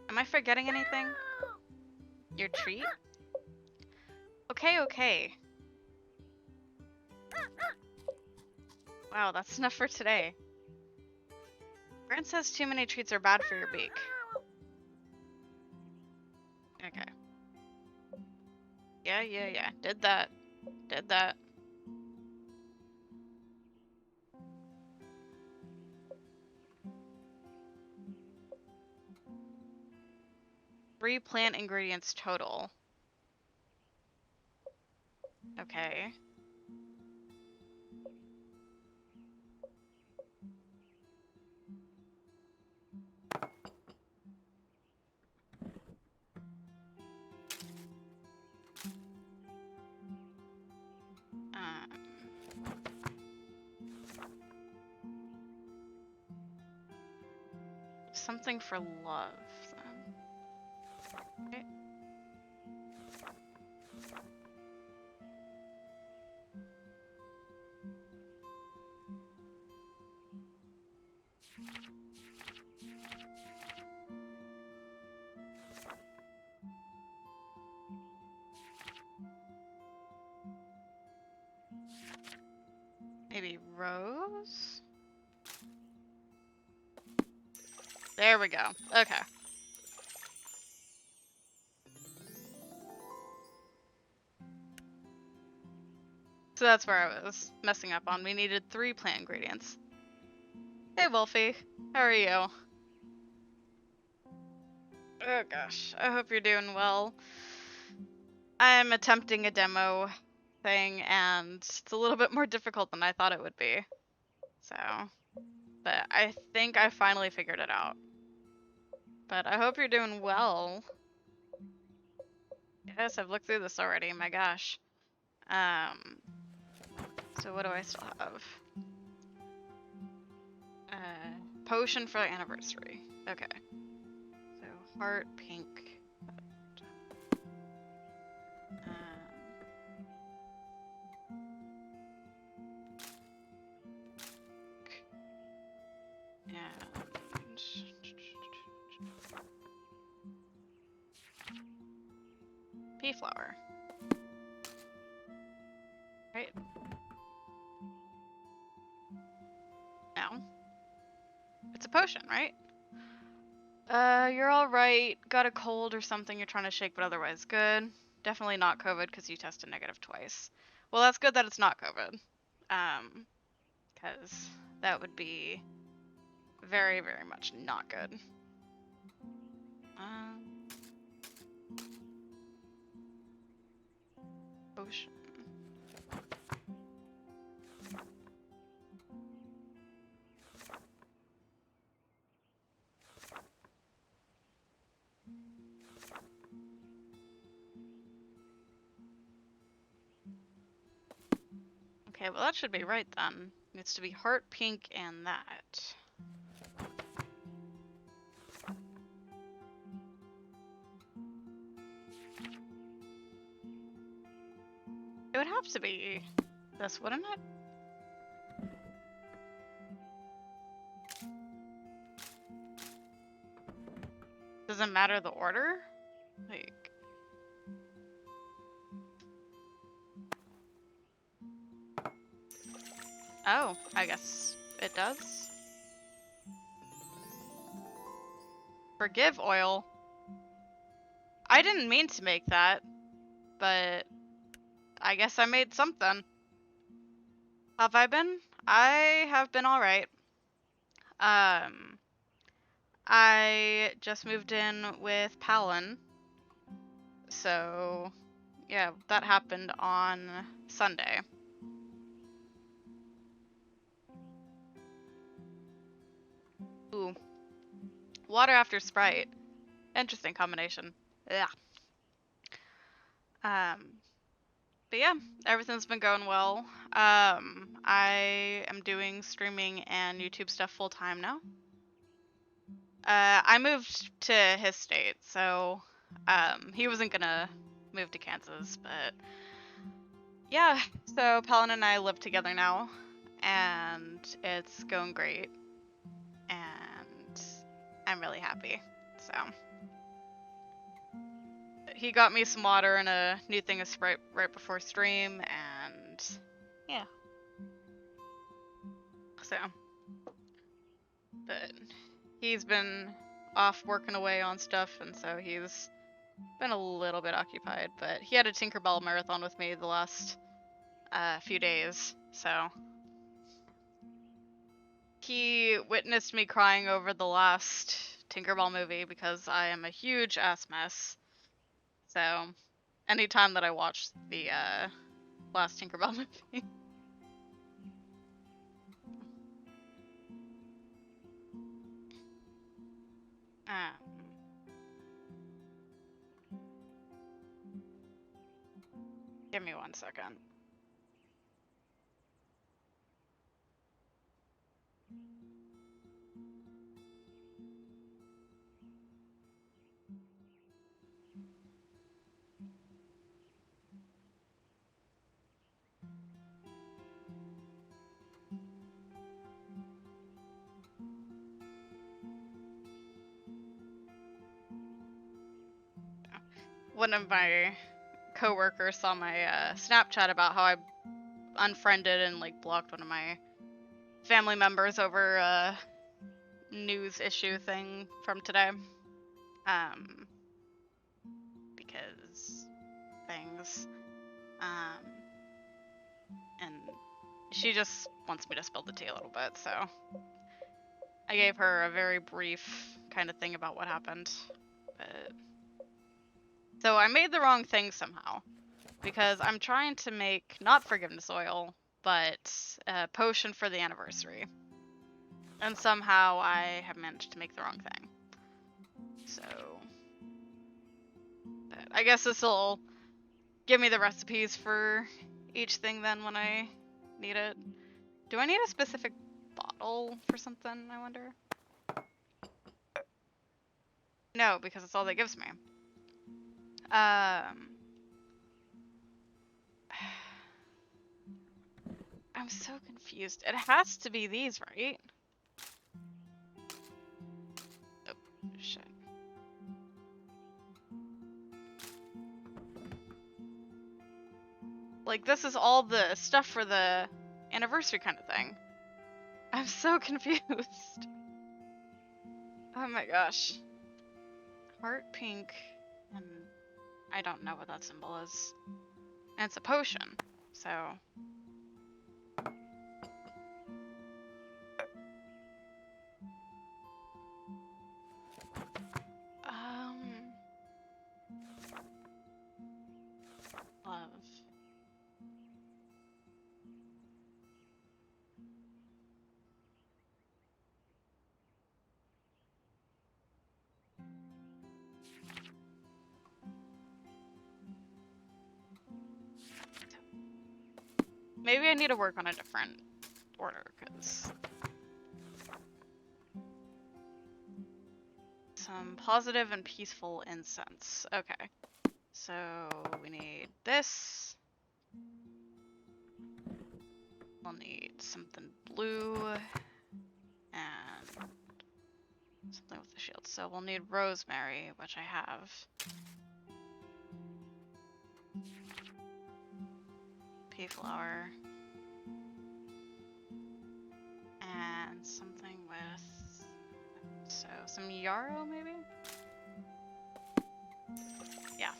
[SPEAKER 2] Am I forgetting anything? Your treat? Okay, okay. Wow, that's enough for today. Grant says too many treats are bad for your beak. Okay. Yeah. Did that. Did that. Three plant ingredients total. Okay. Something for love, then. Okay. Maybe rose? There we go. Okay. So that's where I was messing up on. We needed 3 plant ingredients. Hey, Wolfie. How are you? Oh gosh. I hope you're doing well. I'm attempting a demo thing, and it's a little bit more difficult than I thought it would be. So, but I think I finally figured it out. But I hope you're doing well. Yes, I've looked through this already. My gosh. So what do I still have? Potion for anniversary. Okay. So heart pink. And pea flower. Right. No. It's a potion, right? You're all right. Got a cold or something you're trying to shake, but otherwise good. Definitely not COVID because you tested negative twice. Well, that's good that it's not COVID. Because that would be very, very much not good. Potion. Okay, well that should be right then. Needs to be heart pink and that. It would have to be this, wouldn't it? Doesn't matter the order? Like... Oh, I guess it does. Forgive oil. I didn't mean to make that, but I guess I made something. Have I been? I have been alright. I just moved in with Palin. So, yeah, that happened on Sunday. Ooh. Water after Sprite. Interesting combination. Yeah. But yeah, everything's been going well. I am doing streaming and YouTube stuff full time now. I moved to his state, so he wasn't gonna move to Kansas, but yeah, so Palin and I live together now, and it's going great, and I'm really happy. So he got me some water and a new thing of Sprite right before stream, and yeah. So, but he's been off working away on stuff, and so he's been a little bit occupied, but he had a Tinkerbell marathon with me the last few days, so he witnessed me crying over the last Tinkerbell movie because I am a huge ass mess. So anytime that I watch the last Tinkerbell movie. Give me 1 second. One of my coworkers saw my Snapchat about how I unfriended and like blocked one of my family members over a news issue thing from today. Because things. And she just wants me to spill the tea a little bit, so I gave her a very brief kind of thing about what happened. But so I made the wrong thing somehow, because I'm trying to make not forgiveness oil, but a potion for the anniversary. And somehow I have managed to make the wrong thing. So, but I guess this will give me the recipes for each thing then when I need it. Do I need a specific bottle for something, I wonder? No, because it's all that gives me. I'm so confused. It has to be these, right? Oh, shit. Like, this is all the stuff for the anniversary kind of thing. I'm so confused. Oh my gosh. Heart pink, and I don't know what that symbol is. And it's a potion, so... Love. Maybe I need to work on a different order, because... Some positive and peaceful incense. Okay. So we need this. We'll need something blue and something with the shield. So we'll need rosemary, which I have. Pea flower. And something with, so some yarrow maybe? Yeah.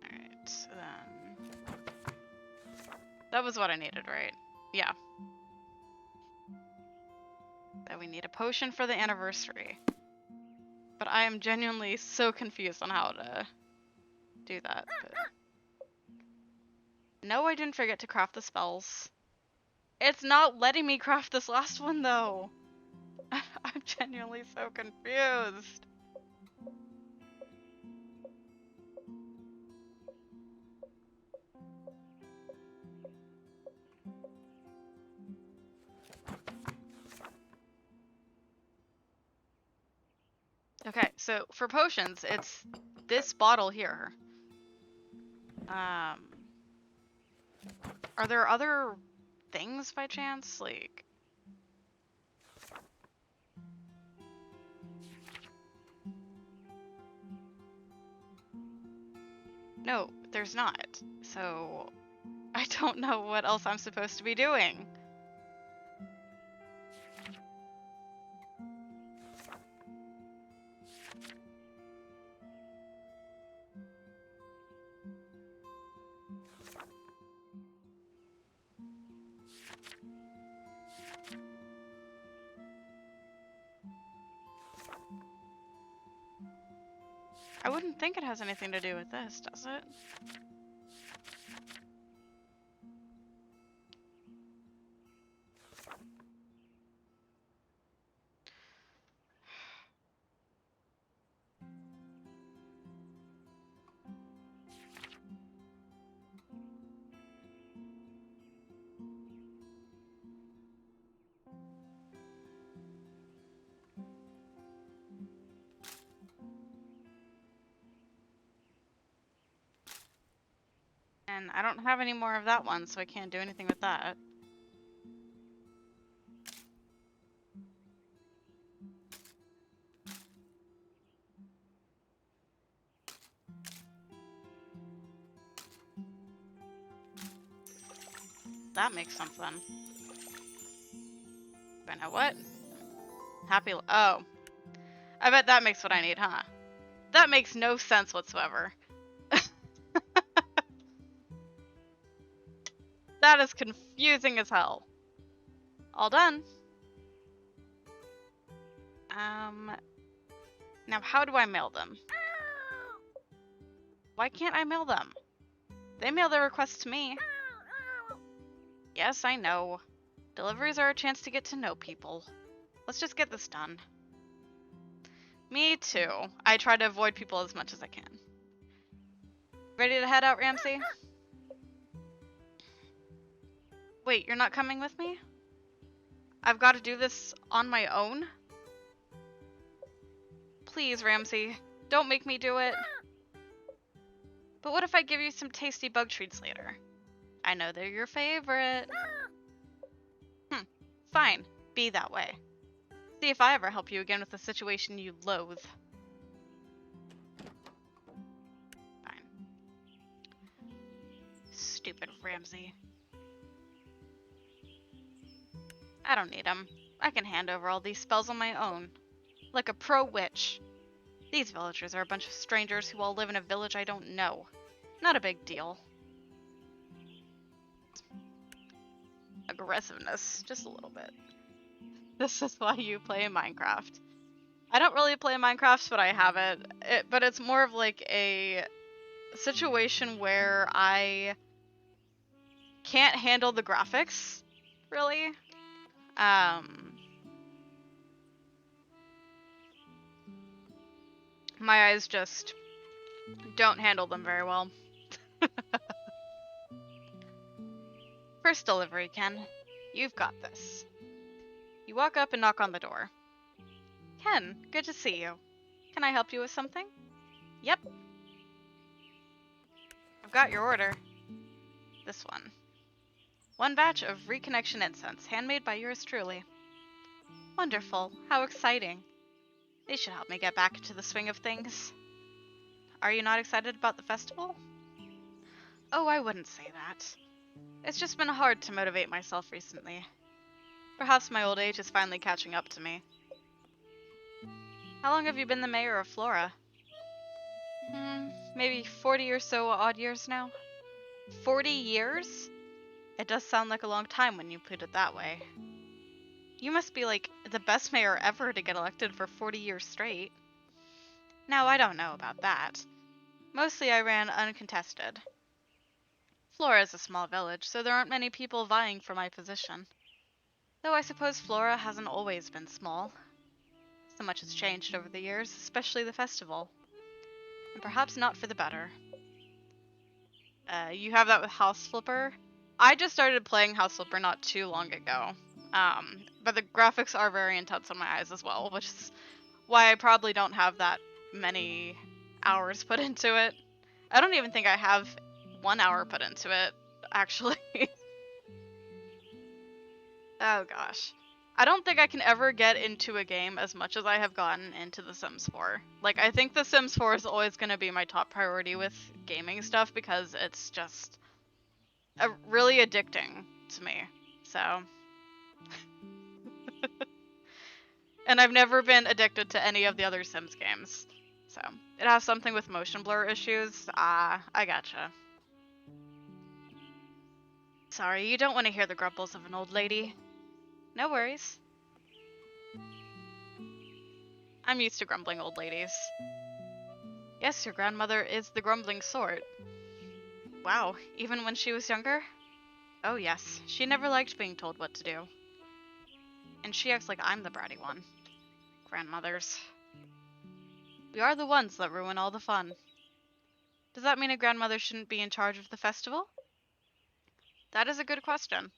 [SPEAKER 2] Alright, so then... That was what I needed, right? Yeah. That we need a potion for the anniversary. But I am genuinely so confused on how to do that. But... No, I didn't forget to craft the spells. It's not letting me craft this last one, though. I'm genuinely so confused. Okay, so for potions, it's this bottle here. Are there other things by chance? Like... No, there's not. So I don't know what else I'm supposed to be doing. I wouldn't think it has anything to do with this, does it? And I don't have any more of that one, so I can't do anything with that. That makes something. But now what? Oh. I bet that makes what I need, huh? That makes no sense whatsoever. That is confusing as hell. All done. Now how do I mail them? Why can't I mail them? They mail their requests to me. Yes, I know. Deliveries are a chance to get to know people. Let's just get this done. Me too. I try to avoid people as much as I can. Ready to head out, Ramsey? Wait, you're not coming with me? I've got to do this on my own? Please, Ramsey, don't make me do it. But what if I give you some tasty bug treats later? I know they're your favorite. Fine, be that way. See if I ever help you again with a situation you loathe. Fine. Stupid Ramsey. I don't need them. I can hand over all these spells on my own. Like a pro witch. These villagers are a bunch of strangers who all live in a village I don't know. Not a big deal. Aggressiveness, just a little bit. This is why you play Minecraft. I don't really play Minecraft, but I have it. But it's more of like a situation where I can't handle the graphics, really. My eyes just don't handle them very well. First delivery, Ken. You've got this. You walk up and knock on the door. Ken, good to see you. Can I help you with something? Yep. I've got your order. This one. One batch of Reconnection incense, handmade by yours truly. Wonderful. How exciting. These should help me get back into the swing of things. Are you not excited about the festival? Oh, I wouldn't say that. It's just been hard to motivate myself recently. Perhaps my old age is finally catching up to me. How long have you been the mayor of Flora? Maybe 40 or so odd years now. 40 years? It does sound like a long time when you put it that way. You must be like the best mayor ever to get elected for 40 years straight. Now, I don't know about that. Mostly I ran uncontested. Flora is a small village, so there aren't many people vying for my position. Though I suppose Flora hasn't always been small. So much has changed over the years, especially the festival. And perhaps not for the better. You have that with House Flipper? I just started playing House Flipper not too long ago. But the graphics are very intense on my eyes as well, which is why I probably don't have that many hours put into it. I don't even think I have 1 hour put into it, actually. Oh gosh. I don't think I can ever get into a game as much as I have gotten into The Sims 4. Like, I think The Sims 4 is always going to be my top priority with gaming stuff because it's just really addicting to me. So. And I've never been addicted to any of the other Sims games. So, it has something with motion blur issues. I gotcha. Sorry, you don't want to hear the grumbles of an old lady. No worries. I'm used to grumbling old ladies. Yes, your grandmother is the grumbling sort. Wow, even when she was younger? Oh yes, she never liked being told what to do. And she acts like I'm the bratty one. Grandmothers. We are the ones that ruin all the fun. Does that mean a grandmother shouldn't be in charge of the festival? That is a good question.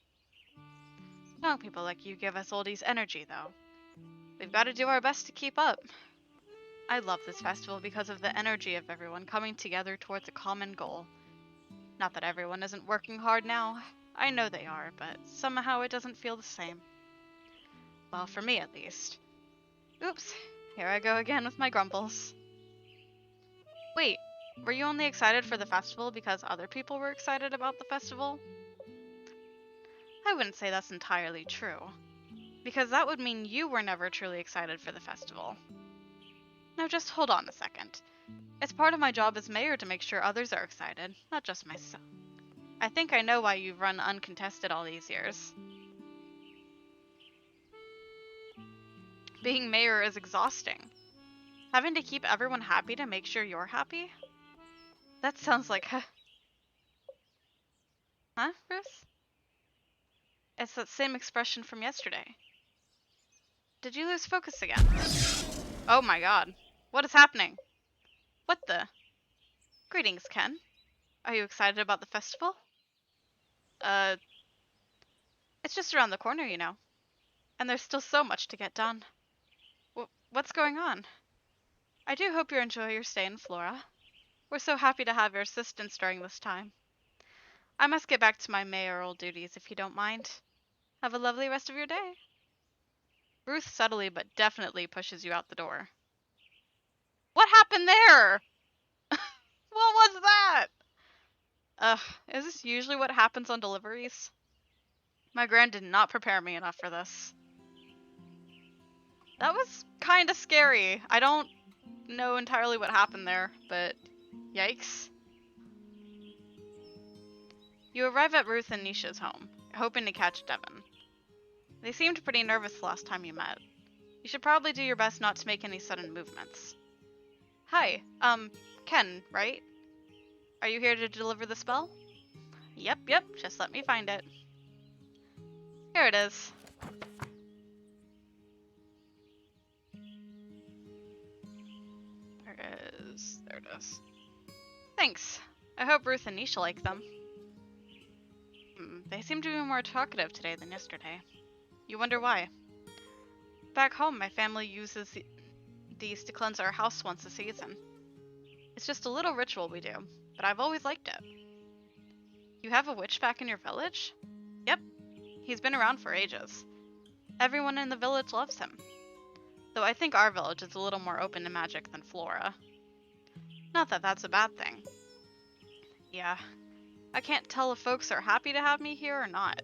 [SPEAKER 2] Young people like you give us oldies energy, though. We've got to do our best to keep up. I love this festival because of the energy of everyone coming together towards a common goal. Not that everyone isn't working hard now. I know they are, but somehow it doesn't feel the same. Well, for me at least. Oops, here I go again with my grumbles. Wait, were you only excited for the festival because other people were excited about the festival? I wouldn't say that's entirely true, because that would mean you were never truly excited for the festival. Now just hold on a second. It's part of my job as mayor to make sure others are excited, not just myself. I think I know why you've run uncontested all these years. Being mayor is exhausting. Having to keep everyone happy to make sure you're happy? That sounds like Huh, Bruce? It's that same expression from yesterday. Did you lose focus again? Oh my god. What is happening? What the? Greetings, Ken. Are you excited about the festival? It's just around the corner, you know. And there's still so much to get done. What's going on? I do hope you enjoy your stay in Flora. We're so happy to have your assistance during this time. I must get back to my mayoral duties if you don't mind. Have a lovely rest of your day. Ruth subtly but definitely pushes you out the door. What happened there? What was that? Is this usually what happens on deliveries? My gran did not prepare me enough for this. That was kinda scary. I don't know entirely what happened there, but yikes. You arrive at Ruth and Nisha's home, hoping to catch Devon. They seemed pretty nervous the last time you met. You should probably do your best not to make any sudden movements. Hi, Ken, right? Are you here to deliver the spell? Yep, just let me find it. Here it is. There it is. Thanks. I hope Ruth and Nisha like them. They seem to be more talkative today than yesterday. You wonder why? Back home, my family uses these to cleanse our house once a season. It's just a little ritual we do, but I've always liked it. You have a witch back in your village? Yep. He's been around for ages. Everyone in the village loves him. Though I think our village is a little more open to magic than Flora. Not that that's a bad thing. Yeah. I can't tell if folks are happy to have me here or not.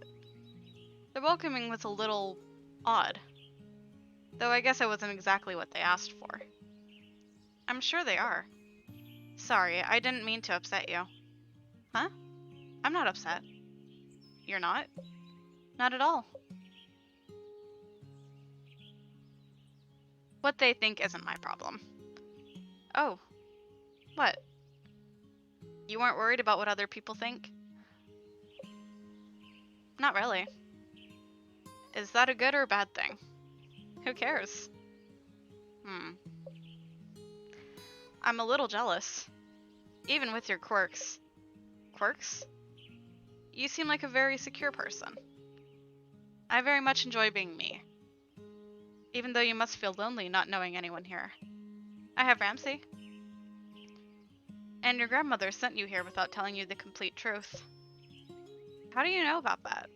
[SPEAKER 2] The welcoming was a little odd. Though I guess it wasn't exactly what they asked for. I'm sure they are. Sorry, I didn't mean to upset you. Huh? I'm not upset. You're not? Not at all. What they think isn't my problem. Oh. What? You weren't worried about what other people think? Not really. Is that a good or a bad thing? Who cares? I'm a little jealous. Even with your quirks. Quirks? You seem like a very secure person. I very much enjoy being me. Even though you must feel lonely not knowing anyone here. I have Ramsey. And your grandmother sent you here without telling you the complete truth. How do you know about that?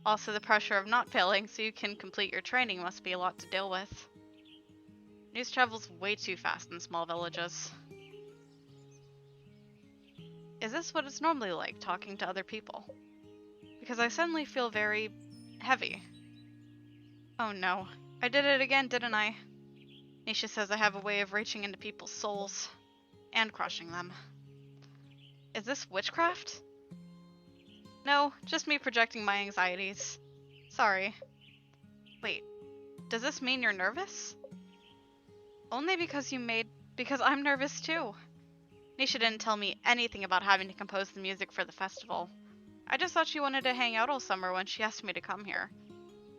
[SPEAKER 2] Also, the pressure of not failing so you can complete your training must be a lot to deal with. News travels way too fast in small villages. Is this what it's normally like, talking to other people? Because I suddenly feel very heavy. Oh no, I did it again, didn't I? Nisha says I have a way of reaching into people's souls and crushing them. Is this witchcraft? No, just me projecting my anxieties. Sorry. Wait, does this mean you're nervous? Only because I'm nervous too. Nisha didn't tell me anything about having to compose the music for the festival. I just thought she wanted to hang out all summer when she asked me to come here.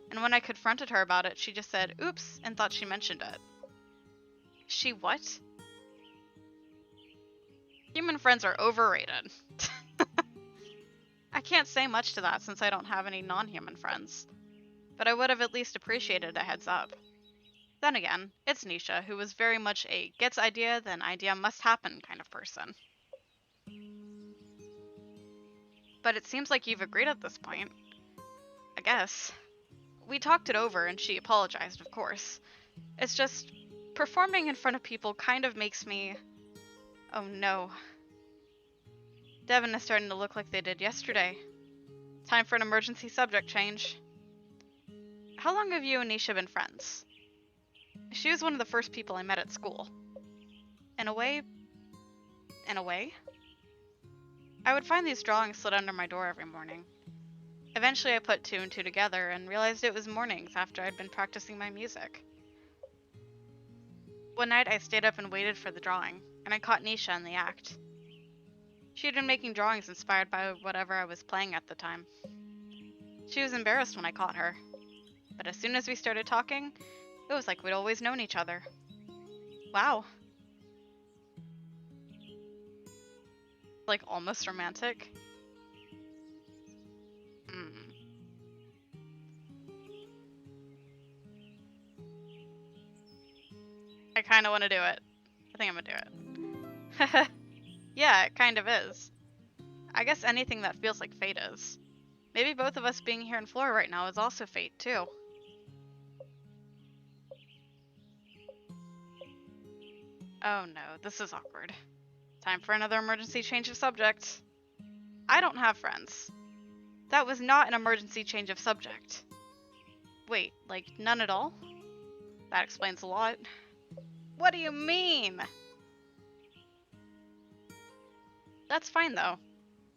[SPEAKER 2] And when I confronted her about it, she just said, oops, and thought she mentioned it. She what? Human friends are overrated. I can't say much to that since I don't have any non-human friends. But I would have at least appreciated a heads up. Then again, it's Nisha, who was very much a gets idea, then idea must happen kind of person. But it seems like you've agreed at this point. I guess. We talked it over and she apologized, of course. It's just, performing in front of people kind of makes me... Oh no. Devon is starting to look like they did yesterday. Time for an emergency subject change. How long have you and Nisha been friends? She was one of the first people I met at school. In a way, I would find these drawings slid under my door every morning. Eventually I put two and two together and realized it was mornings after I'd been practicing my music. One night I stayed up and waited for the drawing, and I caught Nisha in the act. She had been making drawings inspired by whatever I was playing at the time. She was embarrassed when I caught her, but as soon as we started talking, it was like we'd always known each other. Wow. Like almost romantic. I kind of want to do it. I think I'm gonna do it. Yeah, it kind of is. I guess anything that feels like fate is. Maybe both of us being here in Flora right now is also fate, too. Oh no, this is awkward. Time for another emergency change of subject. I don't have friends. That was not an emergency change of subject. Wait, like none at all? That explains a lot. What do you mean? That's fine though.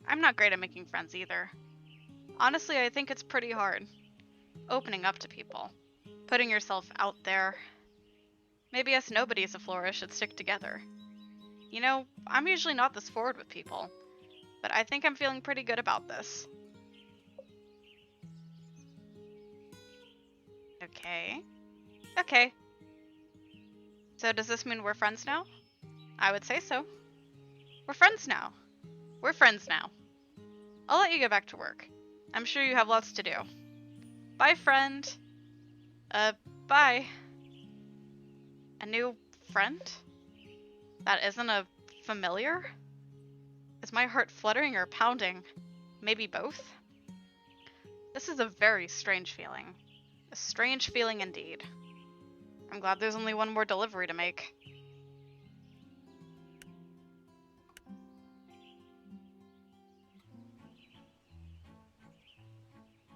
[SPEAKER 2] I'm not great at making friends either. Honestly, I think it's pretty hard. Opening up to people. Putting yourself out there. Maybe us nobodies of Flora should stick together. You know, I'm usually not this forward with people, but I think I'm feeling pretty good about this. Okay. So does this mean we're friends now? I would say so. We're friends now. I'll let you get back to work. I'm sure you have lots to do. Bye, friend. Bye. A new friend? That isn't a familiar? Is my heart fluttering or pounding? Maybe both? This is a very strange feeling. A strange feeling indeed. I'm glad there's only one more delivery to make.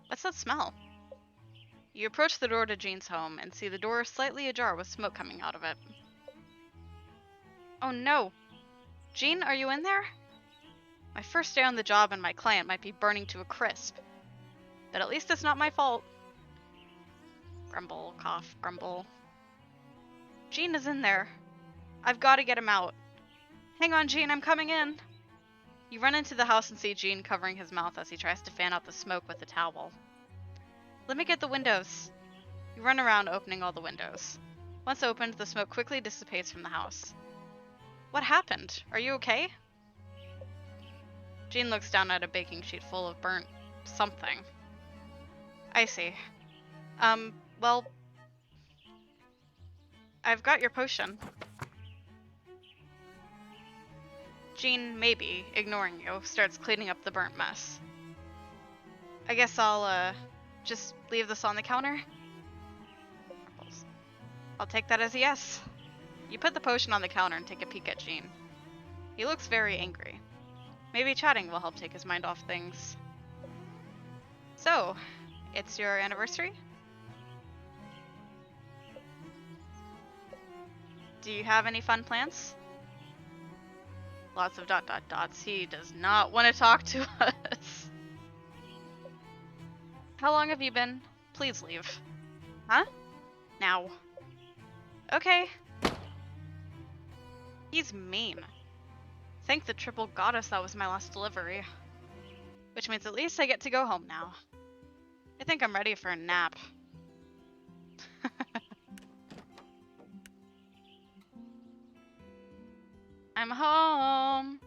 [SPEAKER 2] What's that smell? You approach the door to Jean's home and see the door slightly ajar with smoke coming out of it. Oh no! Jean, are you in there? My first day on the job and my client might be burning to a crisp. But at least it's not my fault. Grumble, cough, grumble. Jean is in there. I've got to get him out. Hang on, Jean, I'm coming in. You run into the house and see Gene covering his mouth as he tries to fan out the smoke with a towel. Let me get the windows. You run around opening all the windows. Once opened, the smoke quickly dissipates from the house. What happened? Are you okay? Gene looks down at a baking sheet full of burnt something. I see. Well, I've got your potion. Gene, maybe, ignoring you, starts cleaning up the burnt mess. I guess I'll, just leave this on the counter? I'll take that as a yes. You put the potion on the counter and take a peek at Gene. He looks very angry. Maybe chatting will help take his mind off things. So, it's your anniversary? Do you have any fun plans? Lots of ... He does not want to talk to us. How long have you been? Please leave. Huh? Now. Okay. He's mean. Thank the triple goddess that was my last delivery. Which means at least I get to go home now. I think I'm ready for a nap. I'm home.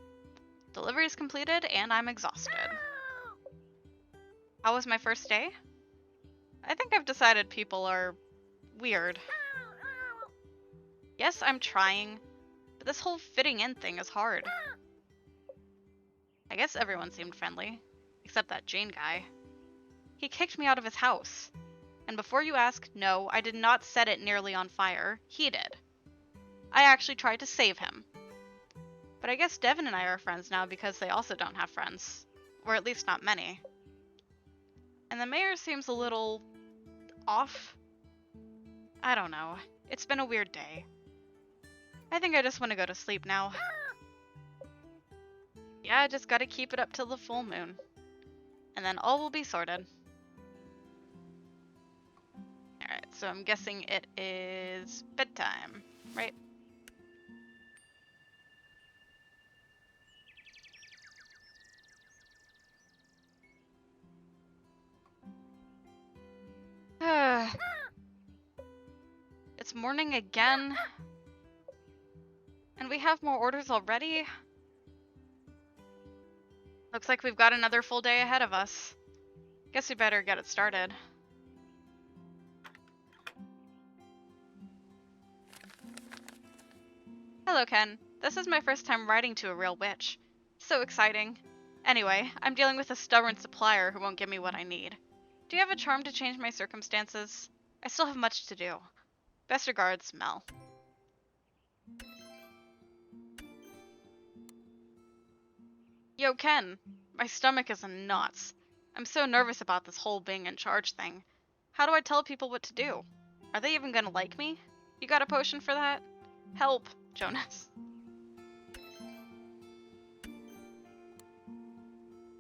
[SPEAKER 2] Delivery is completed and I'm exhausted. How was my first day? I think I've decided people are weird. Yes, I'm trying, but this whole fitting in thing is hard. I guess everyone seemed friendly, except that Jane guy. He kicked me out of his house. And before you ask, no, I did not set it nearly on fire. He did. I actually tried to save him. But I guess Devin and I are friends now because they also don't have friends. Or at least not many. And the mayor seems a little off. I don't know. It's been a weird day. I think I just want to go to sleep now. Yeah, I just gotta keep it up till the full moon. And then all will be sorted. Alright, so I'm guessing it is bedtime, right? It's morning again. And we have more orders already? Looks like we've got another full day ahead of us. Guess we better get it started. Hello, Ken. This is my first time riding to a real witch. So exciting. Anyway, I'm dealing with a stubborn supplier who won't give me what I need. Do you have a charm to change my circumstances? I still have much to do. Best regards, Mel. Yo, Ken. My stomach is in knots. I'm so nervous about this whole being in charge thing. How do I tell people what to do? Are they even gonna like me? You got a potion for that? Help, Jonas.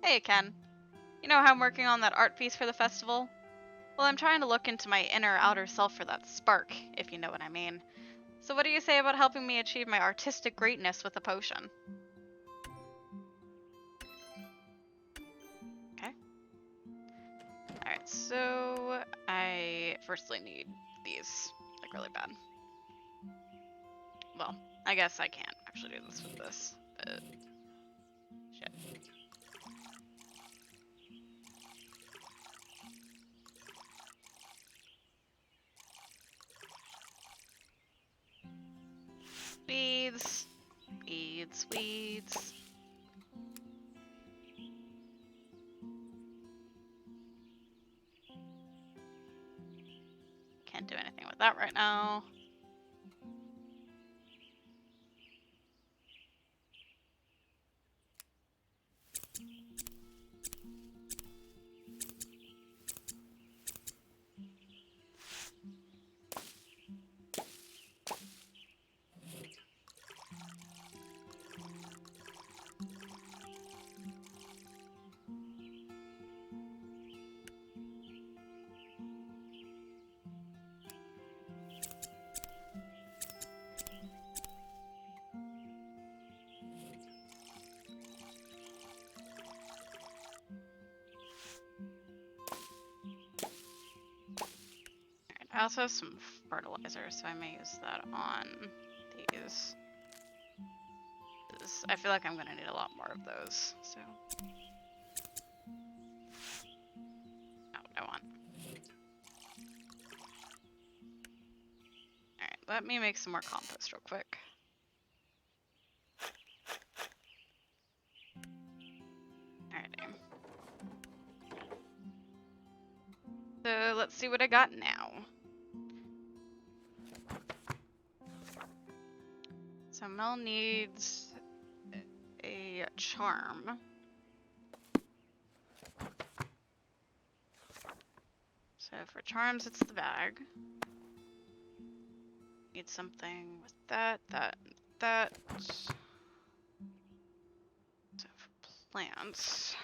[SPEAKER 2] Hey, Ken. You know how I'm working on that art piece for the festival? Well, I'm trying to look into my inner outer self for that spark, if you know what I mean. So what do you say about helping me achieve my artistic greatness with a potion? Okay. Alright, so I firstly need these, like, really bad. Well, I guess I can't actually do this with this, but shit. Weeds, weeds, weeds. Can't do anything with that right now. I also have some fertilizer, so I may use that on these. I feel like I'm gonna need a lot more of those, so. Not what I want. Alright, let me make some more compost real quick. Alrighty. So let's see what I got now. So Mel needs a charm. So for charms, it's the bag. Need something with that. So for plants.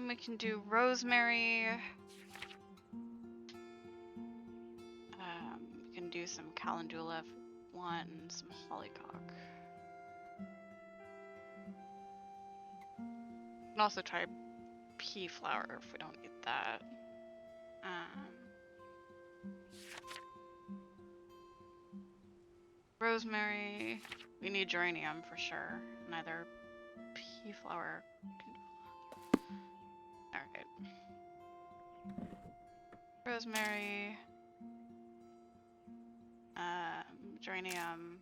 [SPEAKER 2] We can do rosemary. We can do some calendula if we want, and some hollyhock. We can also try pea flower if we don't need that. Rosemary. We need geranium for sure. Neither pea flower can do. Alright. Rosemary. Geranium.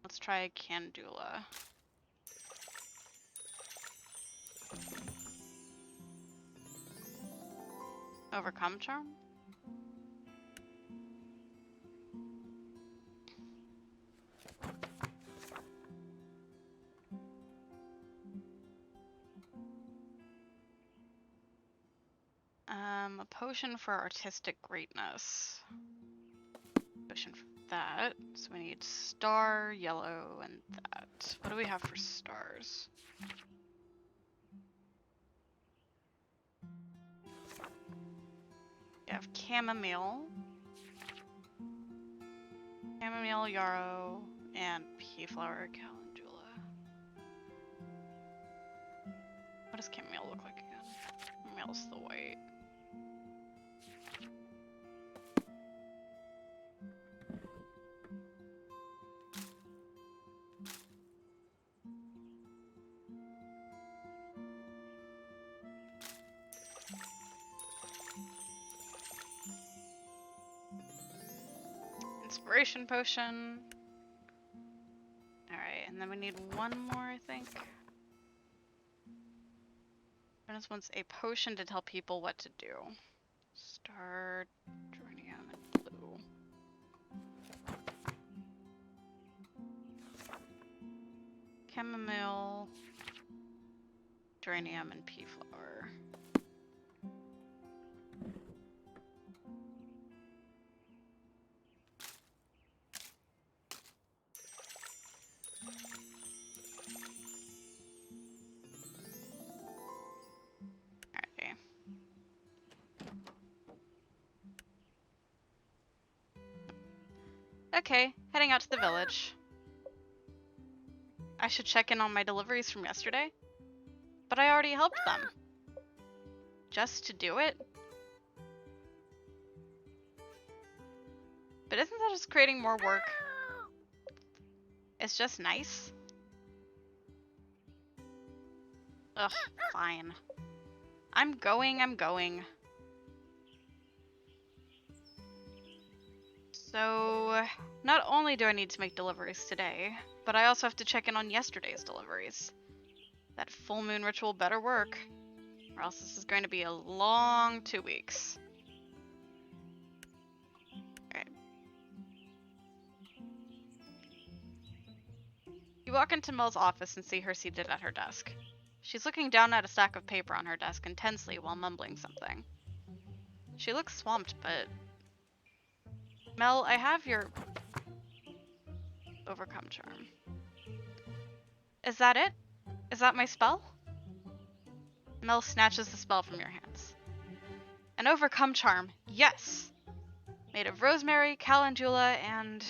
[SPEAKER 2] Let's try Candula. Overcome charm? A potion for artistic greatness. Potion for that. So we need star, yellow, and that. What do we have for stars? We have chamomile, yarrow, and pea flower calendula. What does chamomile look like again? Chamile's the white. Inspiration potion. Alright, and then we need one more, I think. Jonas wants a potion to tell people what to do. Star, geranium, and blue. Chamomile, geranium, and pea flower. Okay, heading out to the village. I should check in on my deliveries from yesterday, but I already helped them. Just to do it? But isn't that just creating more work? It's just nice. Ugh, fine. I'm going. So, not only do I need to make deliveries today, but I also have to check in on yesterday's deliveries. That full moon ritual better work, or else this is going to be a long 2 weeks. Alright. You walk into Mel's office and see her seated at her desk. She's looking down at a stack of paper on her desk intensely while mumbling something. She looks swamped, but... Mel, I have your overcome charm. Is that it? Is that my spell? Mel snatches the spell from your hands. An overcome charm, yes! Made of rosemary, calendula, and...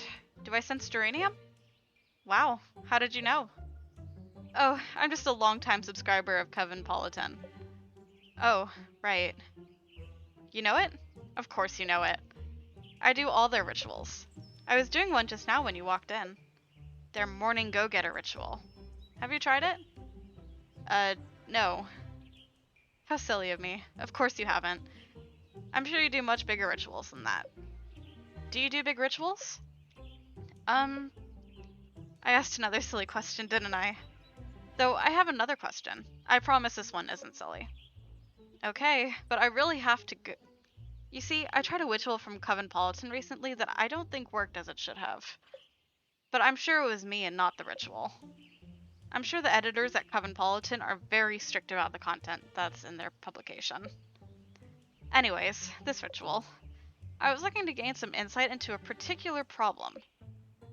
[SPEAKER 2] do I sense geranium? Wow, how did you know? Oh, I'm just a long-time subscriber of Kevin Politan. Oh, right. You know it? Of course you know it. I do all their rituals. I was doing one just now when you walked in. Their morning go-getter ritual. Have you tried it? Uh, no. How silly of me. Of course you haven't. I'm sure you do much bigger rituals than that. Do you do big rituals? Um, I asked another silly question, didn't I? Though I have another question. I promise this one isn't silly. Okay, but I really have to go. You see, I tried a ritual from Covenpolitan recently that I don't think worked as it should have. But I'm sure it was me and not the ritual. I'm sure the editors at Covenpolitan are very strict about the content that's in their publication. Anyways, this ritual. I was looking to gain some insight into a particular problem.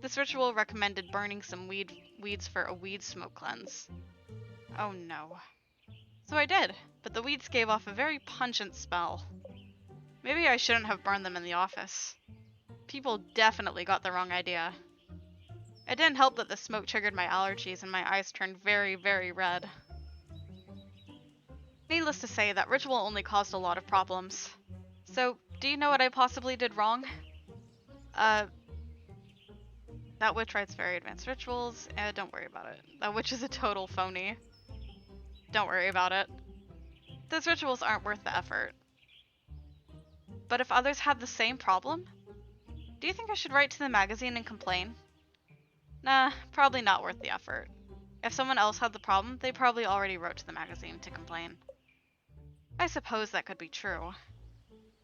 [SPEAKER 2] This ritual recommended burning some weeds for a weed smoke cleanse. Oh no. So I did, but the weeds gave off a very pungent smell. Maybe I shouldn't have burned them in the office. People definitely got the wrong idea. It didn't help that the smoke triggered my allergies and my eyes turned very, very red. Needless to say, that ritual only caused a lot of problems. So, do you know what I possibly did wrong? That witch writes very advanced rituals. Don't worry about it. That witch is a total phony. Don't worry about it. Those rituals aren't worth the effort. But if others have the same problem, do you think I should write to the magazine and complain? Nah, probably not worth the effort. If someone else had the problem, they probably already wrote to the magazine to complain. I suppose that could be true.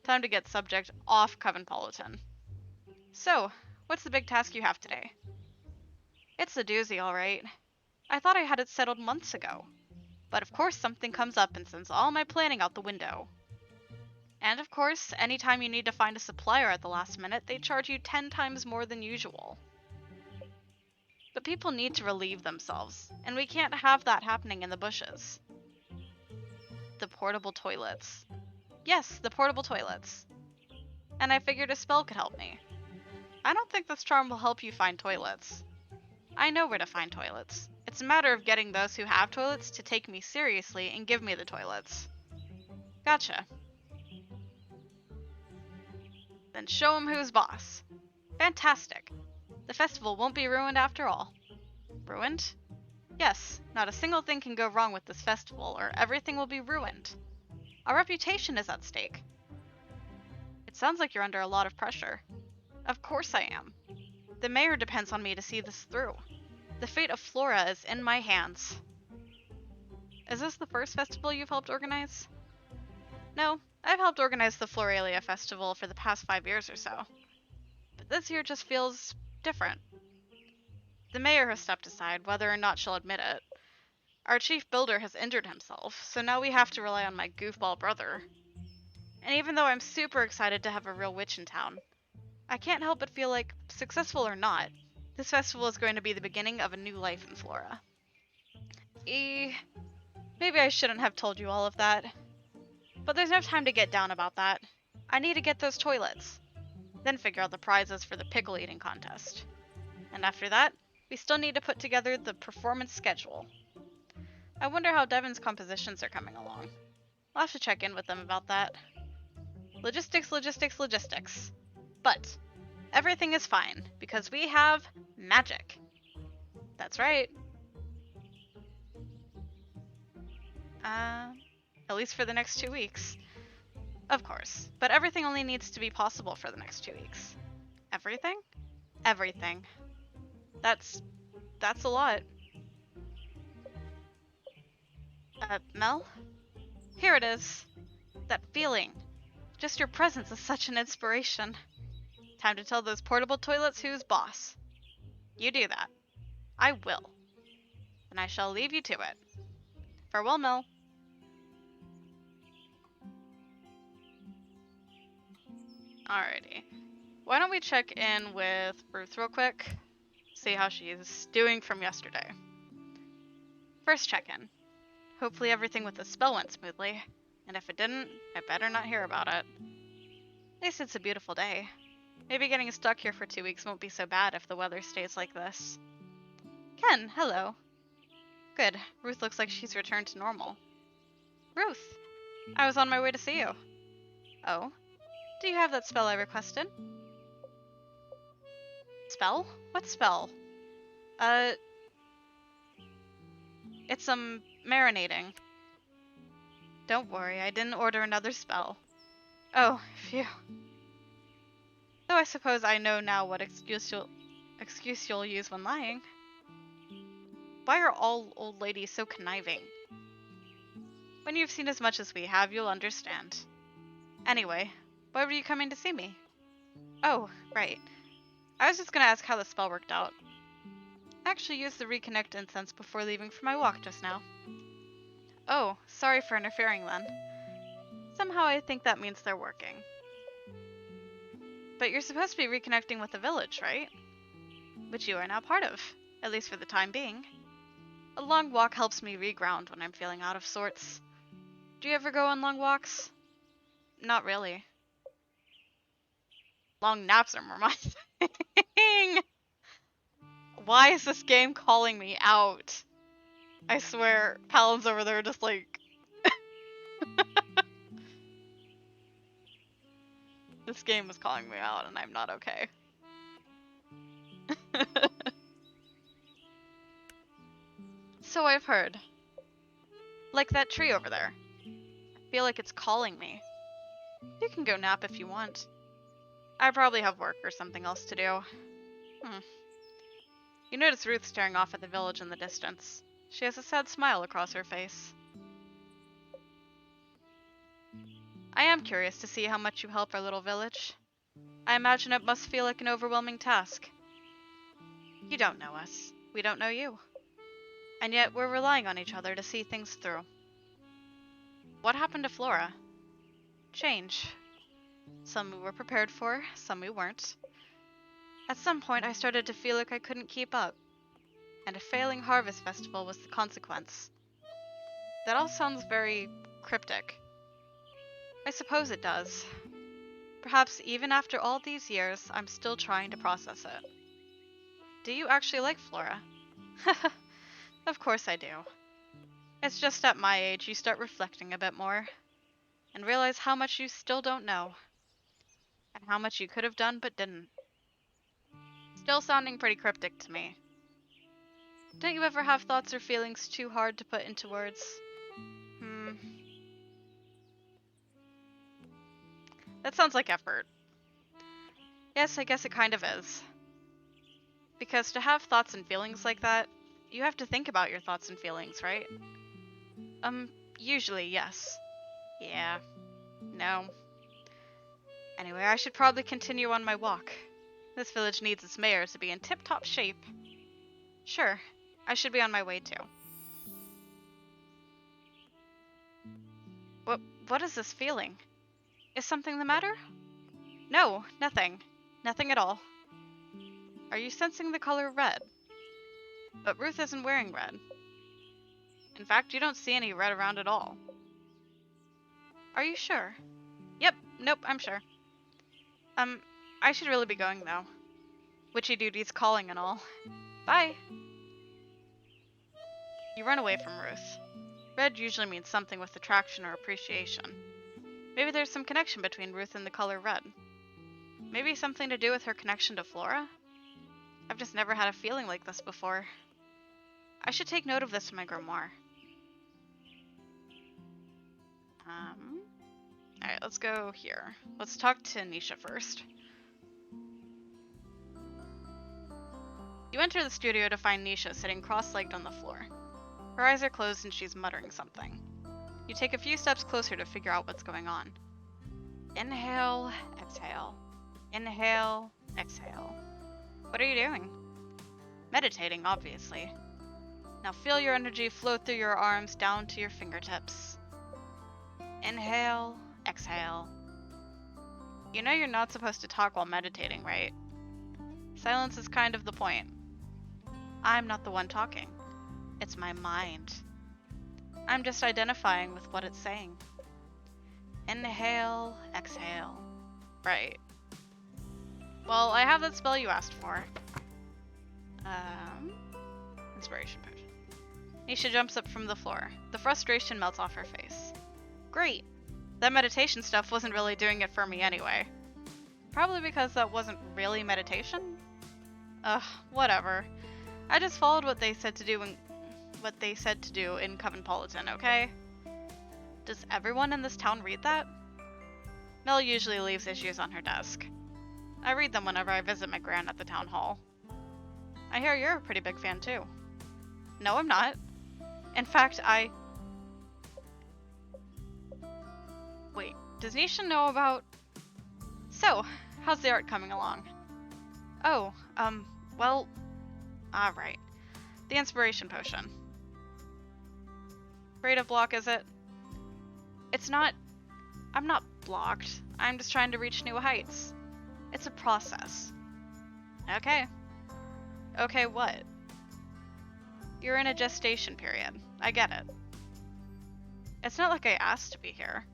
[SPEAKER 2] Time to get subject off Covenpolitan. So, what's the big task you have today? It's a doozy, alright. I thought I had it settled months ago. But of course something comes up and sends all my planning out the window. And of course, anytime you need to find a supplier at the last minute, they charge you 10 times more than usual. But people need to relieve themselves, and we can't have that happening in the bushes. The portable toilets. Yes, the portable toilets. And I figured a spell could help me. I don't think this charm will help you find toilets. I know where to find toilets. It's a matter of getting those who have toilets to take me seriously and give me the toilets. Gotcha. Then show 'em who's boss. Fantastic. The festival won't be ruined after all. Ruined? Yes, not a single thing can go wrong with this festival, or everything will be ruined. Our reputation is at stake. It sounds like you're under a lot of pressure. Of course I am. The mayor depends on me to see this through. The fate of Flora is in my hands. Is this the first festival you've helped organize? No, I've helped organize the Floralia Festival for the past 5 years or so. But this year just feels different. The mayor has stepped aside, whether or not she'll admit it. Our chief builder has injured himself, so now we have to rely on my goofball brother. And even though I'm super excited to have a real witch in town, I can't help but feel like, successful or not, this festival is going to be the beginning of a new life in Flora. Maybe I shouldn't have told you all of that. But there's no time to get down about that. I need to get those toilets. Then figure out the prizes for the pickle eating contest. And after that, we still need to put together the performance schedule. I wonder how Devon's compositions are coming along. I'll have to check in with them about that. Logistics, logistics, logistics. But everything is fine, because we have magic. That's right. At least for the next 2 weeks. Of course, but everything only needs to be possible for the next 2 weeks. Everything? Everything. That's a lot. Mel? Here it is. That feeling. Just your presence is such an inspiration. Time to tell those portable toilets who's boss. You do that. I will. And I shall leave you to it. Farewell, Mel. Alrighty. Why don't we check in with Ruth real quick? See how she's doing from yesterday. First check-in. Hopefully everything with the spell went smoothly. And if it didn't, I better not hear about it. At least it's a beautiful day. Maybe getting stuck here for 2 weeks won't be so bad if the weather stays like this. Ken, hello. Good. Ruth looks like she's returned to normal. Ruth! I was on my way to see you. Oh? Do you have that spell I requested? Spell? What spell? It's marinating. Don't worry, I didn't order another spell. Oh, phew. Though I suppose I know now what excuse you'll use when lying. Why are all old ladies so conniving? When you've seen as much as we have, you'll understand. Anyway, why were you coming to see me? Oh, right. I was just gonna ask how the spell worked out. I actually used the reconnect incense before leaving for my walk just now. Oh, sorry for interfering then. Somehow I think that means they're working. But you're supposed to be reconnecting with the village, right? Which you are now part of, at least for the time being. A long walk helps me reground when I'm feeling out of sorts. Do you ever go on long walks? Not really. Long naps are more my thing. Why is this game calling me out? I swear, Palin's over there just like... This game is calling me out and I'm not okay. So I've heard. Like that tree over there. I feel like it's calling me. You can go nap if you want. I probably have work or something else to do. You notice Ruth staring off at the village in the distance. She has a sad smile across her face. I am curious to see how much you help our little village. I imagine it must feel like an overwhelming task. You don't know us. We don't know you. And yet we're relying on each other to see things through. What happened to Flora? Change. Some we were prepared for, some we weren't. At some point I started to feel like I couldn't keep up, and a failing harvest festival was the consequence. That all sounds very cryptic. I suppose it does. Perhaps even after all these years, I'm still trying to process it. Do you actually like Flora? Of course I do. It's just at my age you start reflecting a bit more, and realize how much you still don't know, and how much you could have done but didn't. Still sounding pretty cryptic to me. Don't you ever have thoughts or feelings too hard to put into words? That sounds like effort. Yes, I guess it kind of is. Because to have thoughts and feelings like that, you have to think about your thoughts and feelings, right? Usually, yes. Yeah. No. Anyway, I should probably continue on my walk. This village needs its mayor to be in tip-top shape. Sure, I should be on my way too. What is this feeling? Is something the matter? No, nothing. Nothing at all. Are you sensing the color red? But Ruth isn't wearing red. In fact, you don't see any red around at all. Are you sure? Yep, nope, I'm sure. I should really be going though. Witchy duty's calling and all. Bye! You run away from Ruth. Red usually means something with attraction or appreciation. Maybe there's some connection between Ruth and the color red. Maybe something to do with her connection to Flora? I've just never had a feeling like this before. I should take note of this in my grimoire. Alright, let's go here. Let's talk to Nisha first. You enter the studio to find Nisha sitting cross-legged on the floor. Her eyes are closed and she's muttering something. You take a few steps closer to figure out what's going on. Inhale, exhale. Inhale, exhale. What are you doing? Meditating, obviously. Now feel your energy flow through your arms down to your fingertips. Inhale, exhale. You know you're not supposed to talk while meditating, right? Silence is kind of the point. I'm not the one talking. It's my mind. I'm just identifying with what it's saying. Inhale, exhale. Right. Well, I have that spell you asked for. Inspiration potion. Nisha jumps up from the floor. The frustration melts off her face. Great. That meditation stuff wasn't really doing it for me anyway. Probably because that wasn't really meditation? Ugh, whatever. I just followed what they said to do in Covenpolitan, okay? Does everyone in this town read that? Mel usually leaves issues on her desk. I read them whenever I visit my gran at the town hall. I hear you're a pretty big fan too. No, I'm not. In fact, Wait, does Nisha know about... So, how's the art coming along? Oh, well... Alright. The inspiration potion. Creative block, is it? It's not... I'm not blocked. I'm just trying to reach new heights. It's a process. Okay. Okay, what? You're in a gestation period. I get it. It's not like I asked to be here.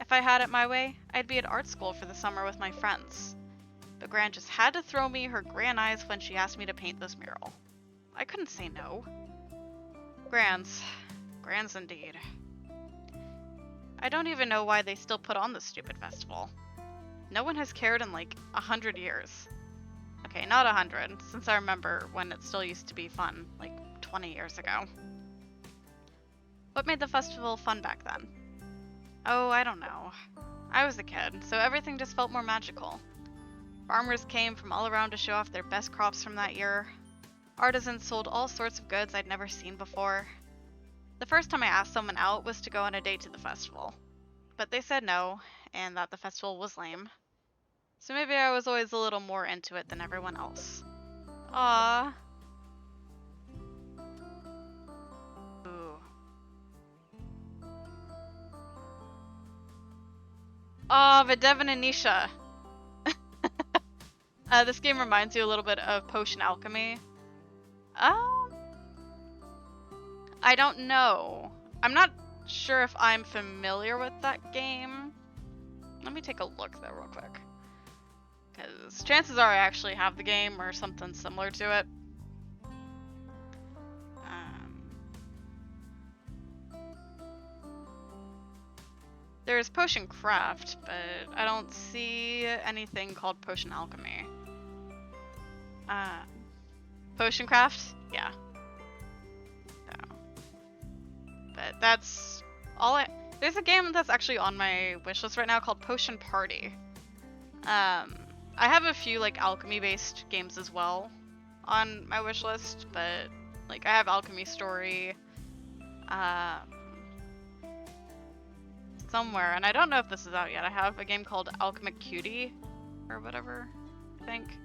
[SPEAKER 2] If I had it my way, I'd be at art school for the summer with my friends. But Gran just had to throw me her gran eyes when she asked me to paint this mural. I couldn't say no. Grans. Grans indeed. I don't even know why they still put on this stupid festival. No one has cared in like 100 years. Okay, not 100, since I remember when it still used to be fun, like 20 years ago. What made the festival fun back then? Oh, I don't know. I was a kid, so everything just felt more magical. Farmers came from all around to show off their best crops from that year. Artisans sold all sorts of goods I'd never seen before. The first time I asked someone out was to go on a date to the festival. But they said no, and that the festival was lame. So maybe I was always a little more into it than everyone else. Aww. Ooh. Aw, Videvin and Nisha. This game reminds you a little bit of Potion Alchemy. I don't know. I'm not sure if I'm familiar with that game. Let me take a look though real quick. Because chances are I actually have the game or something similar to it. There's Potion Craft, but I don't see anything called Potion Alchemy. Potion Craft? Yeah. So. But that's all there's a game that's actually on my wishlist right now called Potion Party. I have a few like alchemy based games as well on my wishlist, but like I have Alchemy Story somewhere, and I don't know if this is out yet. I have a game called Alchemic Cutie or whatever, I think.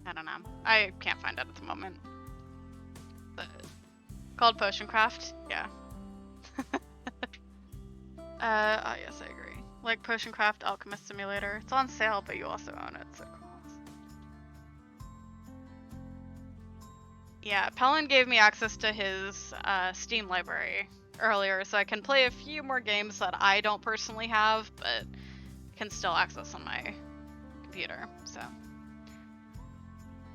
[SPEAKER 2] I don't know. I can't find it at the moment. But called Potion Craft? Yeah. Oh yes, I agree. Like Potion Craft Alchemist Simulator. It's on sale, but you also own it, so cool. Yeah, Pelin gave me access to his Steam library earlier, so I can play a few more games that I don't personally have, but can still access on my computer, so.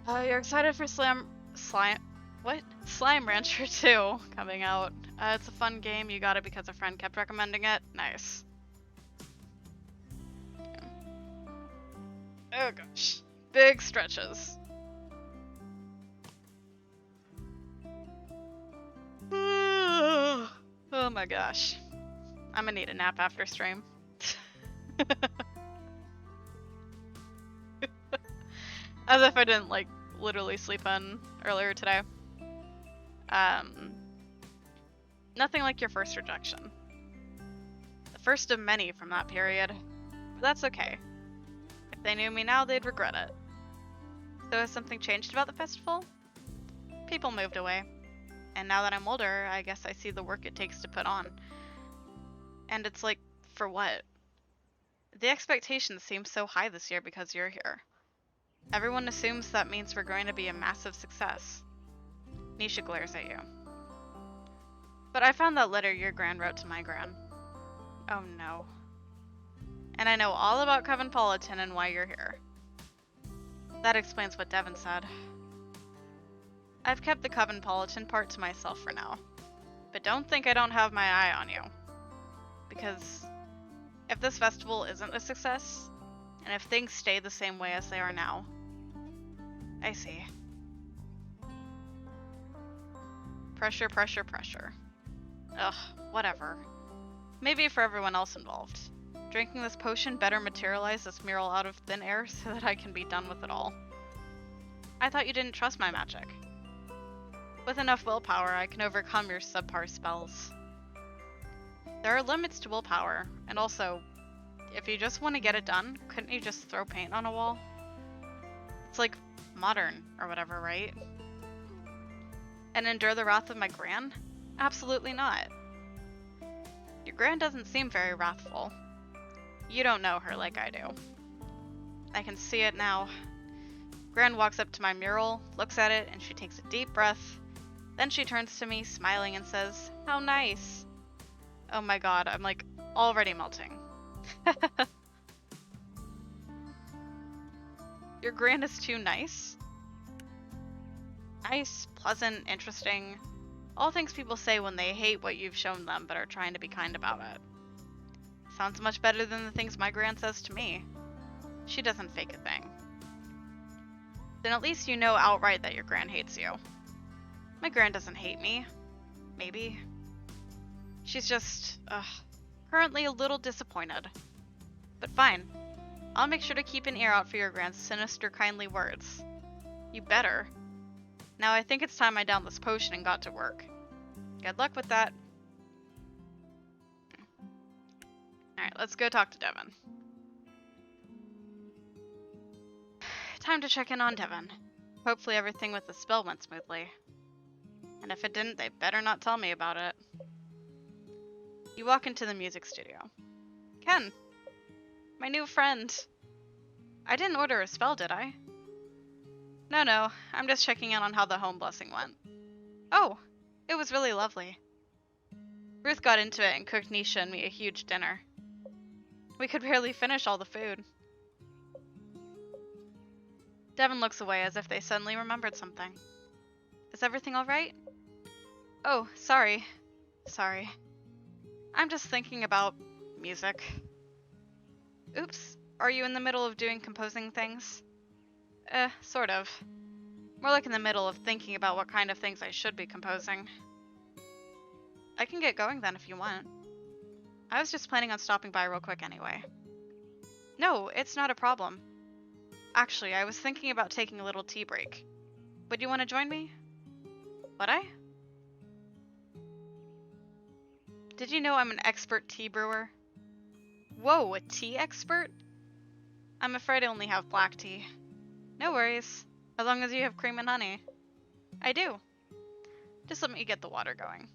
[SPEAKER 2] You're excited for Slime Rancher 2 coming out. It's a fun game. You got it because a friend kept recommending it. Nice. Oh gosh. Big stretches. Oh my gosh. I'm gonna need a nap after stream. As if I didn't like literally sleep in earlier today. Nothing like your first rejection. The first of many from that period. But that's okay. If they knew me now, they'd regret it. So has something changed about the festival? People moved away. And now that I'm older, I guess I see the work it takes to put on. And it's like, for what? The expectations seem so high this year because you're here. Everyone assumes that means we're going to be a massive success. Nisha glares at you. But I found that letter your gran wrote to my gran. Oh no. And I know all about Covenpolitan and why you're here. That explains what Devin said. I've kept the Covenpolitan part to myself for now. But don't think I don't have my eye on you. Because if this festival isn't a success, and if things stay the same way as they are now, I see. Pressure, pressure, pressure. Ugh, whatever. Maybe for everyone else involved. Drinking this potion better materialize this mural out of thin air so that I can be done with it all. I thought you didn't trust my magic. With enough willpower, I can overcome your subpar spells. There are limits to willpower, and also, if you just want to get it done, couldn't you just throw paint on a wall? It's like modern or whatever, right? And endure the wrath of my gran? Absolutely not. Your gran doesn't seem very wrathful. You don't know her like I do. I can see it now. Gran walks up to my mural, looks at it, and she takes a deep breath. Then she turns to me, smiling, and says, "How nice." Oh my god, I'm like already melting. Your gran is too nice? Nice, pleasant, interesting. All things people say when they hate what you've shown them but are trying to be kind about it. Sounds much better than the things my gran says to me. She doesn't fake a thing. Then at least you know outright that your gran hates you. My gran doesn't hate me. Maybe. She's just, currently a little disappointed. But fine. I'll make sure to keep an ear out for your gran's sinister, kindly words. You better. Now I think it's time I downed this potion and got to work. Good luck with that. Alright, let's go talk to Devin. Time to check in on Devin. Hopefully everything with the spell went smoothly. And if it didn't, they better not tell me about it. You walk into the music studio. Ken! My new friend! I didn't order a spell, did I? No, I'm just checking in on how the home blessing went. Oh, it was really lovely. Ruth got into it and cooked Nisha and me a huge dinner. We could barely finish all the food. Devin looks away as if they suddenly remembered something. Is everything alright? Oh, sorry. Sorry. I'm just thinking about music. Oops, are you in the middle of doing composing things? Sort of. More like in the middle of thinking about what kind of things I should be composing. I can get going then if you want. I was just planning on stopping by real quick anyway. No, it's not a problem. Actually, I was thinking about taking a little tea break. Would you want to join me? Would I? Did you know I'm an expert tea brewer? Whoa, a tea expert? I'm afraid I only have black tea. No worries, as long as you have cream and honey. I do. Just let me get the water going.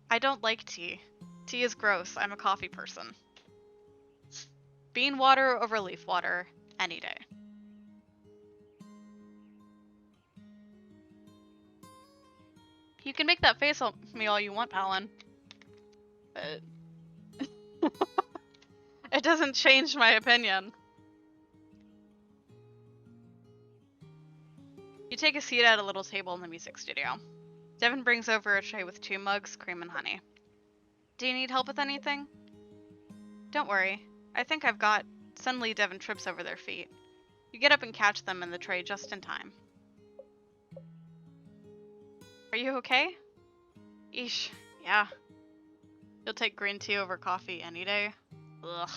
[SPEAKER 2] I don't like tea. Tea is gross. I'm a coffee person. Bean water over leaf water, any day. You can make that face at me all you want, Palin. But it doesn't change my opinion. You take a seat at a little table in the music studio. Devin brings over a tray with 2 mugs, cream and honey. Do you need help with anything? Don't worry. I think I've got... Suddenly Devin trips over their feet. You get up and catch them in the tray just in time. Are you okay? Eesh, yeah. You'll take green tea over coffee any day? Ugh.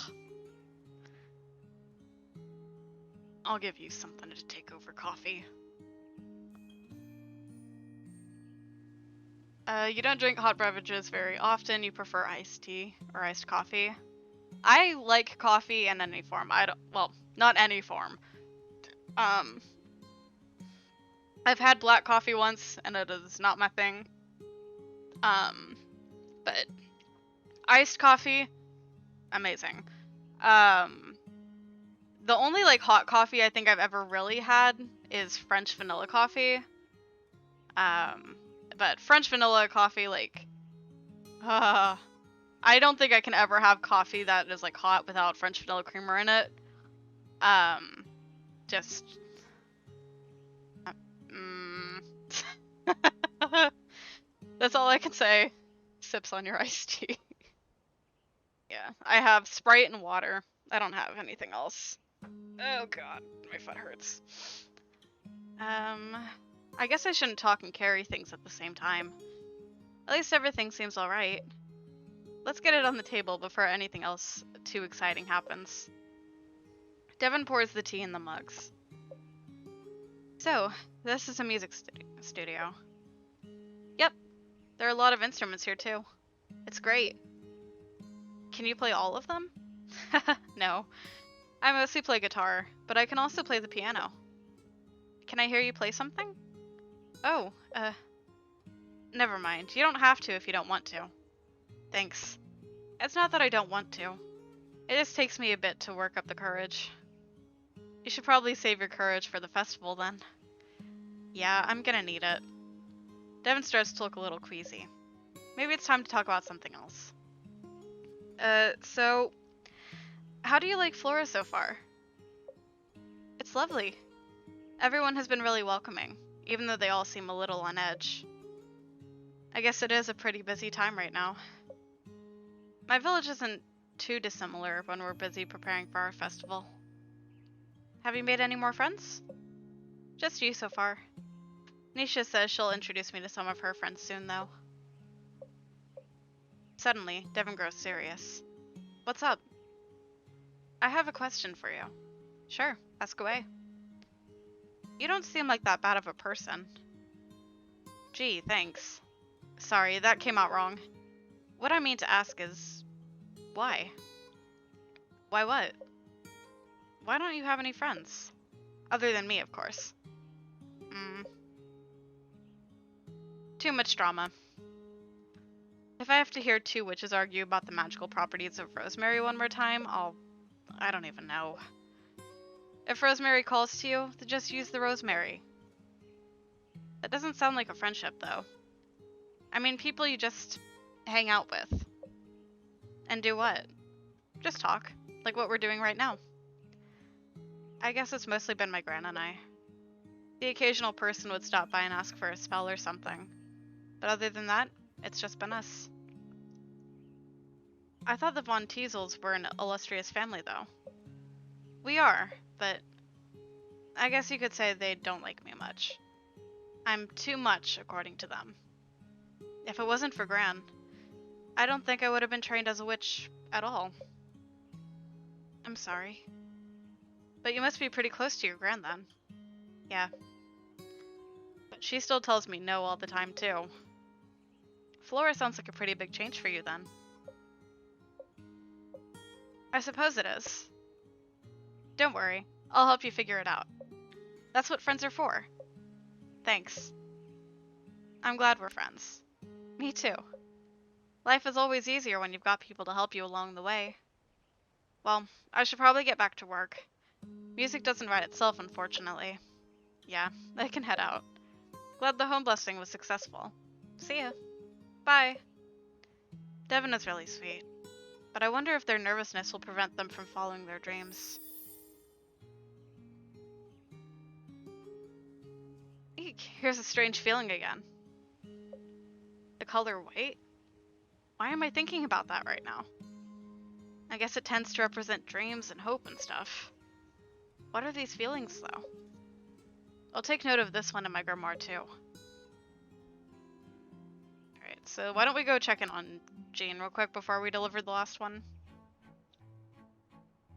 [SPEAKER 2] I'll give you something to take over coffee. You don't drink hot beverages very often. You prefer iced tea or iced coffee. I like coffee in any form. Well, not any form. I've had black coffee once and it is not my thing. But iced coffee, amazing. The only like hot coffee I think I've ever really had is French vanilla coffee. But French vanilla coffee, like, I don't think I can ever have coffee that is like hot without French vanilla creamer in it. Just, that's all I can say. Sips on your iced tea. Yeah, I have Sprite and water. I don't have anything else. Oh god, my foot hurts. I guess I shouldn't talk and carry things at the same time. At least everything seems alright. Let's get it on the table before anything else too exciting happens. Devin pours the tea in the mugs. So, this is a music studio. Yep, there are a lot of instruments here too. It's great. Can you play all of them? No. I mostly play guitar, but I can also play the piano. Can I hear you play something? Oh, never mind. You don't have to if you don't want to. Thanks. It's not that I don't want to. It just takes me a bit to work up the courage. You should probably save your courage for the festival then. Yeah, I'm gonna need it. Devin starts to look a little queasy. Maybe it's time to talk about something else. So, how do you like Flora so far? It's lovely. Everyone has been really welcoming, even though they all seem a little on edge. I guess it is a pretty busy time right now. My village isn't too dissimilar when we're busy preparing for our festival. Have you made any more friends? Just you so far. Nisha says she'll introduce me to some of her friends soon, though. Suddenly, Devin grows serious. What's up? I have a question for you. Sure, ask away. You don't seem like that bad of a person. Gee, thanks. Sorry, that came out wrong. What I mean to ask is, why? Why what? Why don't you have any friends? Other than me, of course. Too much drama. If I have to hear two witches argue about the magical properties of rosemary one more time, I don't even know. If rosemary calls to you, then just use the rosemary. That doesn't sound like a friendship, though. I mean, people you just hang out with. And do what? Just talk, like what we're doing right now. I guess it's mostly been my gran and I. The occasional person would stop by and ask for a spell or something. But other than that, it's just been us. I thought the Von Teasels were an illustrious family, though. We are, but I guess you could say they don't like me much. I'm too much, according to them. If it wasn't for Gran, I don't think I would have been trained as a witch at all. I'm sorry. But you must be pretty close to your Gran then. Yeah. But she still tells me no all the time, too. Flora sounds like a pretty big change for you then. I suppose it is. Don't worry, I'll help you figure it out. That's what friends are for. Thanks. I'm glad we're friends. Me too. Life is always easier when you've got people to help you along the way. Well, I should probably get back to work. Music doesn't write itself, unfortunately. Yeah, I can head out. Glad the home blessing was successful. See ya. Bye. Devin is really sweet, but I wonder if their nervousness will prevent them from following their dreams. Eek, here's a strange feeling again. The color white? Why am I thinking about that right now? I guess it tends to represent dreams and hope and stuff. What are these feelings, though? I'll take note of this one in my grimoire, too. Alright, so why don't we go check in on Jean real quick before we deliver the last one?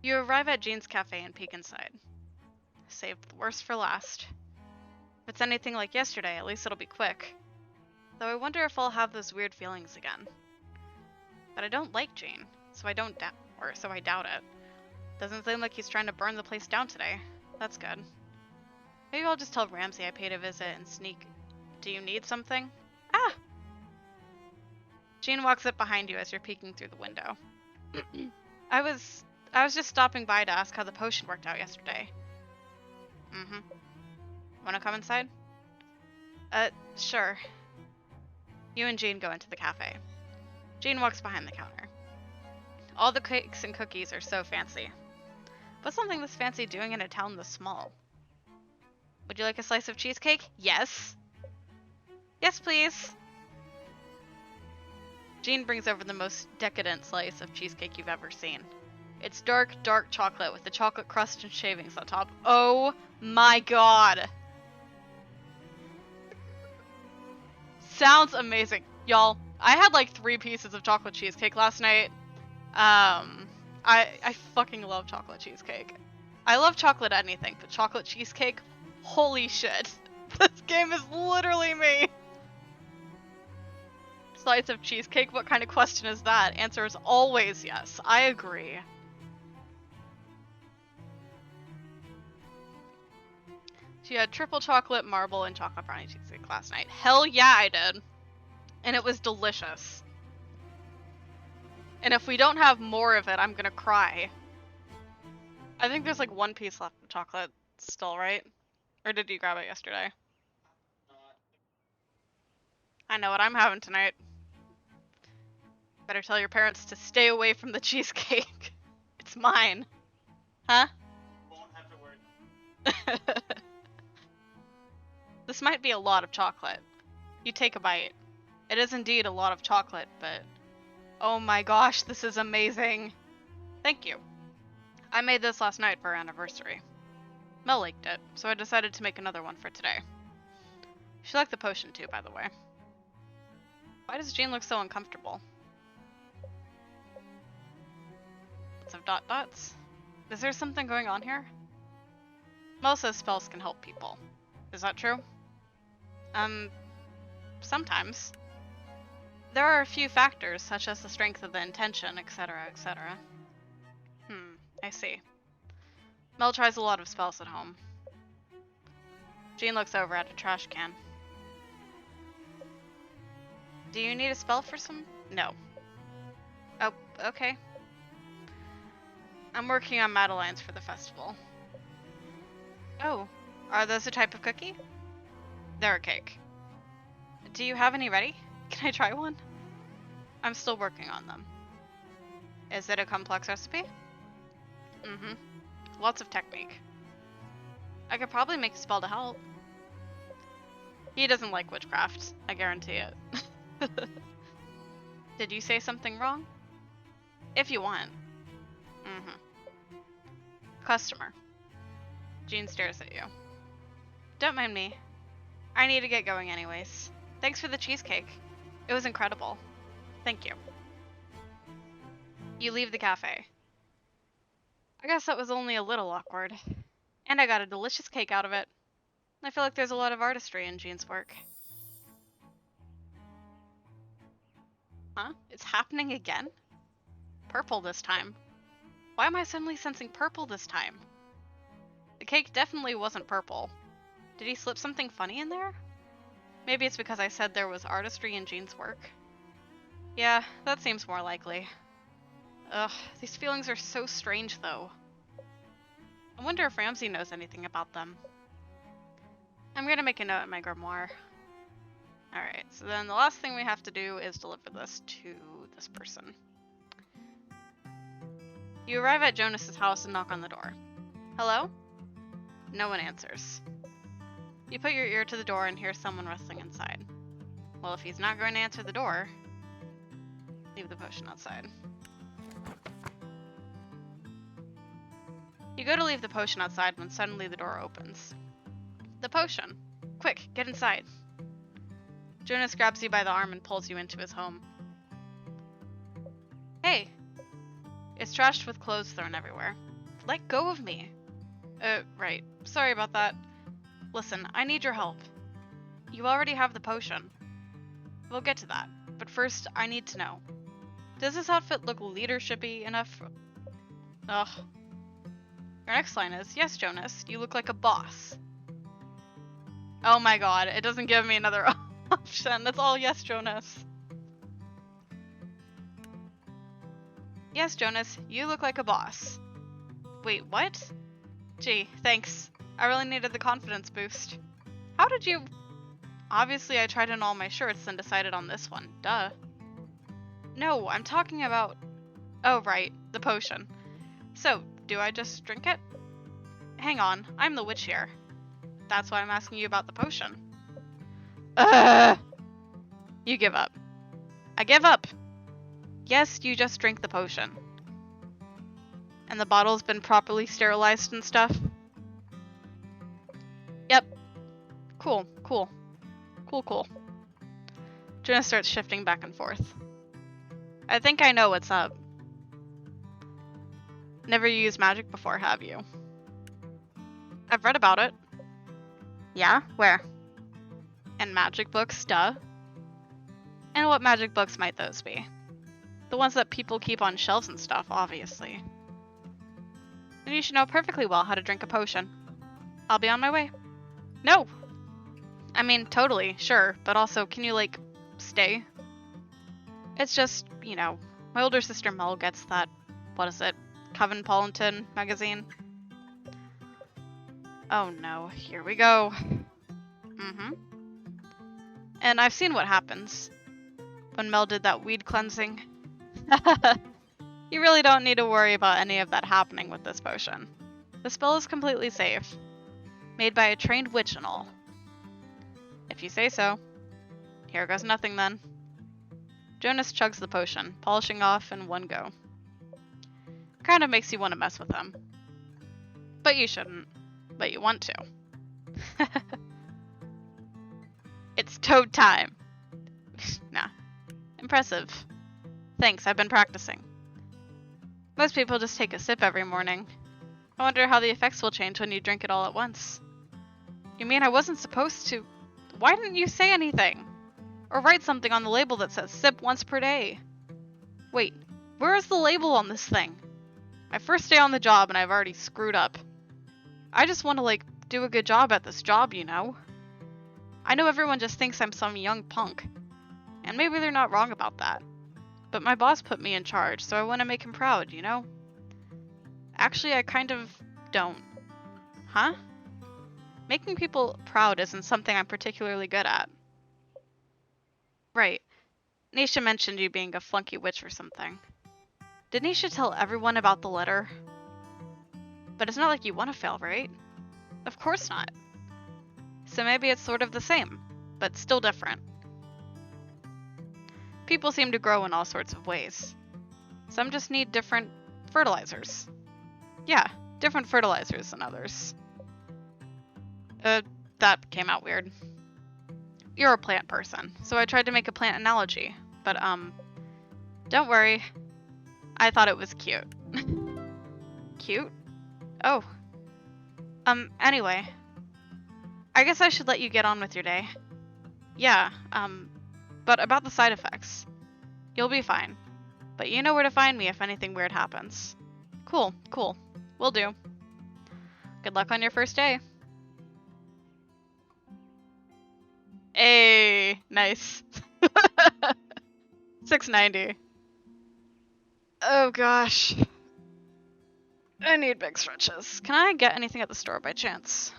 [SPEAKER 2] You arrive at Jean's cafe and peek inside. Saved the worst for last. If it's anything like yesterday, at least it'll be quick. Though I wonder if I'll have those weird feelings again. But I don't like Jean, so I doubt it. Doesn't seem like he's trying to burn the place down today. That's good. Maybe I'll just tell Ramsay I paid a visit and sneak. Do you need something? Ah! Jean walks up behind you as you're peeking through the window. I was just stopping by to ask how the potion worked out yesterday. Wanna come inside? Sure. You and Jean go into the cafe. Jean walks behind the counter. All the cakes and cookies are so fancy. What's something this fancy doing in a town this small? Would you like a slice of cheesecake? Yes. Yes, please. Jean brings over the most decadent slice of cheesecake you've ever seen. It's dark, dark chocolate with the chocolate crust and shavings on top. Oh my god! Sounds amazing. Y'all, I had like 3 pieces of chocolate cheesecake last night. I fucking love chocolate cheesecake. I love chocolate anything, but chocolate cheesecake? Holy shit. This game is literally me! Slice of cheesecake? What kind of question is that? Answer is always yes. I agree. She had triple chocolate, marble, and chocolate brownie cheesecake last night. Hell yeah, I did. And it was delicious. And if we don't have more of it, I'm gonna cry. I think there's like 1 piece left of chocolate still, right? Or did you grab it yesterday? I know what I'm having tonight. Better tell your parents to stay away from the cheesecake. It's mine. Huh?
[SPEAKER 3] Won't have to worry.
[SPEAKER 2] This might be a lot of chocolate. You take a bite. It is indeed a lot of chocolate, but oh my gosh, this is amazing. Thank you. I made this last night for our anniversary. Mel liked it, so I decided to make another one for today. She liked the potion too, by the way. Why does Jean look so uncomfortable? Lots of dot dots. Is there something going on here? Mel says spells can help people. Is that true? Sometimes. There are a few factors, such as the strength of the intention, etc., etc. I see. Mel tries a lot of spells at home. Jean looks over at a trash can. Do you need a spell for some? No. Oh, okay. I'm working on Madeleines for the festival. Oh, are those a type of cookie? They're a cake. Do you have any ready? Can I try one? I'm still working on them. Is it a complex recipe? Mm-hmm. Lots of technique. I could probably make a spell to help. He doesn't like witchcraft, I guarantee it. Did you say something wrong? If you want. Mm-hmm. Customer. Jean stares at you. Don't mind me. I need to get going anyways. Thanks for the cheesecake. It was incredible. Thank you. You leave the cafe. I guess that was only a little awkward. And I got a delicious cake out of it. I feel like there's a lot of artistry in Jean's work. Huh? It's happening again? Purple this time. Why am I suddenly sensing purple this time? The cake definitely wasn't purple. Did he slip something funny in there? Maybe it's because I said there was artistry in Jean's work. Yeah, that seems more likely. Ugh, these feelings are so strange though. I wonder if Ramsay knows anything about them. I'm gonna make a note in my grimoire. Alright, so then the last thing we have to do is deliver this to this person. You arrive at Jonas's house and knock on the door. Hello? No one answers. You put your ear to the door and hear someone rustling inside. Well, if he's not going to answer the door, leave the potion outside. You go to leave the potion outside when suddenly the door opens. The potion! Quick, get inside! Jonas grabs you by the arm and pulls you into his home. Hey! It's trashed with clothes thrown everywhere. Let go of me! Right. Sorry about that. Listen, I need your help. You already have the potion. We'll get to that, but first I need to know. Does this outfit look leadershipy enough for... Ugh. Your next line is, yes, Jonas, you look like a boss. Oh my god, it doesn't give me another option. That's all yes, Jonas. Yes, Jonas, you look like a boss. Wait, what? Gee, thanks. I really needed the confidence boost. How did you... Obviously I tried on all my shirts and decided on this one. Duh. No, I'm talking about... Oh, right. The potion. So, do I just drink it? Hang on. I'm the witch here. That's why I'm asking you about the potion. You give up. I give up. Yes, you just drink the potion. And the bottle's been properly sterilized and stuff. Yep. Cool, cool. Cool, cool. Jonah starts shifting back and forth. I think I know what's up. Never used magic before, have you? I've read about it. Yeah? Where? In magic books, duh. And what magic books might those be? The ones that people keep on shelves and stuff, obviously. Then you should know perfectly well how to drink a potion. I'll be on my way. No! I mean, totally, sure, but also, can you, like, stay? It's just, you know, my older sister Mel gets that, what is it, Coven Politan magazine? Oh no, here we go. And I've seen what happens when Mel did that weed cleansing. You really don't need to worry about any of that happening with this potion. The spell is completely safe. Made by a trained witch and all. If you say so. Here goes nothing then. Jonas chugs the potion, polishing off in one go. Kind of makes you want to mess with him. But you shouldn't. But you want to. It's toad time. Nah. Impressive. Thanks, I've been practicing. Most people just take a sip every morning. I wonder how the effects will change when you drink it all at once. You mean I wasn't supposed to? Why didn't you say anything? Or write something on the label that says sip once per day? Wait, where is the label on this thing? My first day on the job and I've already screwed up. I just want to, like, do a good job at this job, you know? I know everyone just thinks I'm some young punk. And maybe they're not wrong about that. But my boss put me in charge, so I want to make him proud, you know? Actually, I kind of don't. Huh? Making people proud isn't something I'm particularly good at. Right. Nisha mentioned you being a flunky witch or something. Did Nisha tell everyone about the letter? But it's not like you want to fail, right? Of course not. So maybe it's sort of the same, but still different. People seem to grow in all sorts of ways. Some just need different fertilizers. Yeah, different fertilizers than others. That came out weird. You're a plant person, so I tried to make a plant analogy, but don't worry. I thought it was cute. Cute? Oh. Anyway. I guess I should let you get on with your day. Yeah, but about the side effects. You'll be fine. But you know where to find me if anything weird happens. Cool, cool. Will do. Good luck on your first day. Hey, nice. 690. Oh gosh. I need big stretches. Can I get anything at the store by chance?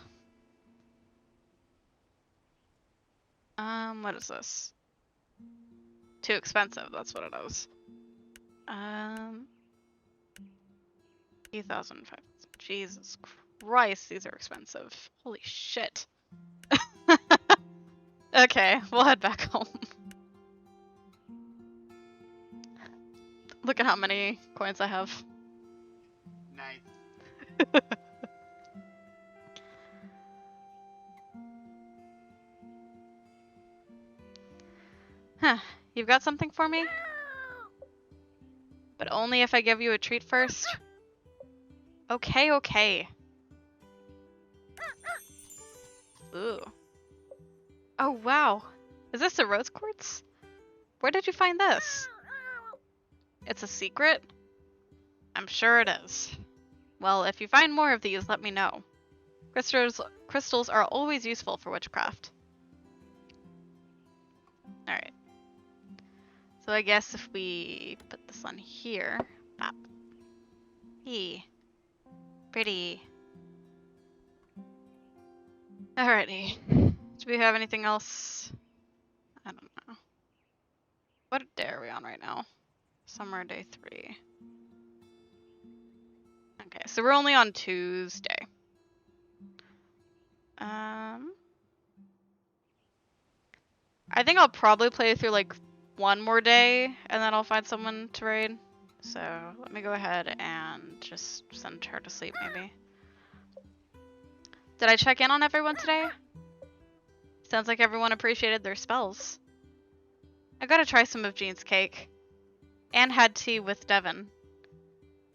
[SPEAKER 2] What is this? Too expensive, that's what it is. 8,500. Jesus Christ, these are expensive. Holy shit. Okay, we'll head back home. Look at how many coins I have.
[SPEAKER 3] Nice.
[SPEAKER 2] Huh, you've got something for me? But only if I give you a treat first? Okay, okay. Ooh. Oh, wow. Is this a rose quartz? Where did you find this? It's a secret? I'm sure it is. Well, if you find more of these, let me know. Crystals are always useful for witchcraft. Alright. So I guess if we put this on here. Pop. Hey. Pretty. Alrighty. Do we have anything else? I don't know. What day are we on right now? Summer day 3. Okay, so we're only on Tuesday. I think I'll probably play through like one more day, and then I'll find someone to raid. So let me go ahead and just send her to sleep, maybe. Did I check in on everyone today? Sounds like everyone appreciated their spells. I gotta try some of Jean's cake. And had tea with Devin.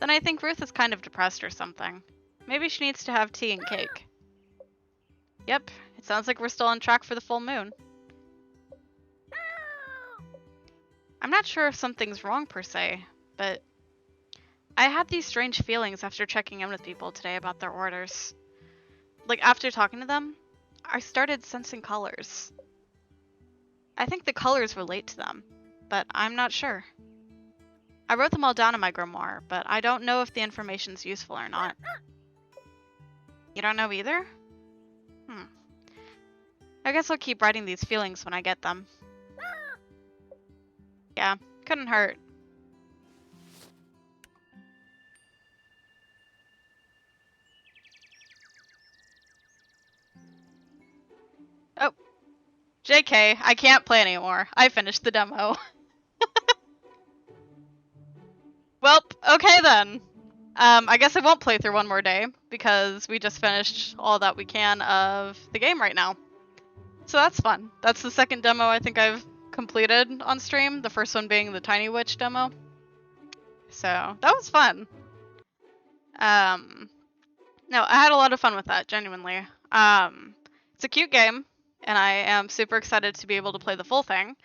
[SPEAKER 2] Then I think Ruth is kind of depressed or something. Maybe she needs to have tea and cake. Yep, it sounds like we're still on track for the full moon. I'm not sure if something's wrong per se, but I had these strange feelings after checking in with people today about their orders. Like, after talking to them, I started sensing colors. I think the colors relate to them, but I'm not sure. I wrote them all down in my grimoire, but I don't know if the information's useful or not. You don't know either? I guess I'll keep writing these feelings when I get them. Yeah, couldn't hurt. Oh. JK, I can't play anymore. I finished the demo. Well, okay then. I guess I won't play through one more day, because we just finished all that we can of the game right now. So that's fun. That's the second demo I think I've completed on stream, the first one being the Tiny Witch demo. So, that was fun. No, I had a lot of fun with that, genuinely. It's a cute game, and I am super excited to be able to play the full thing.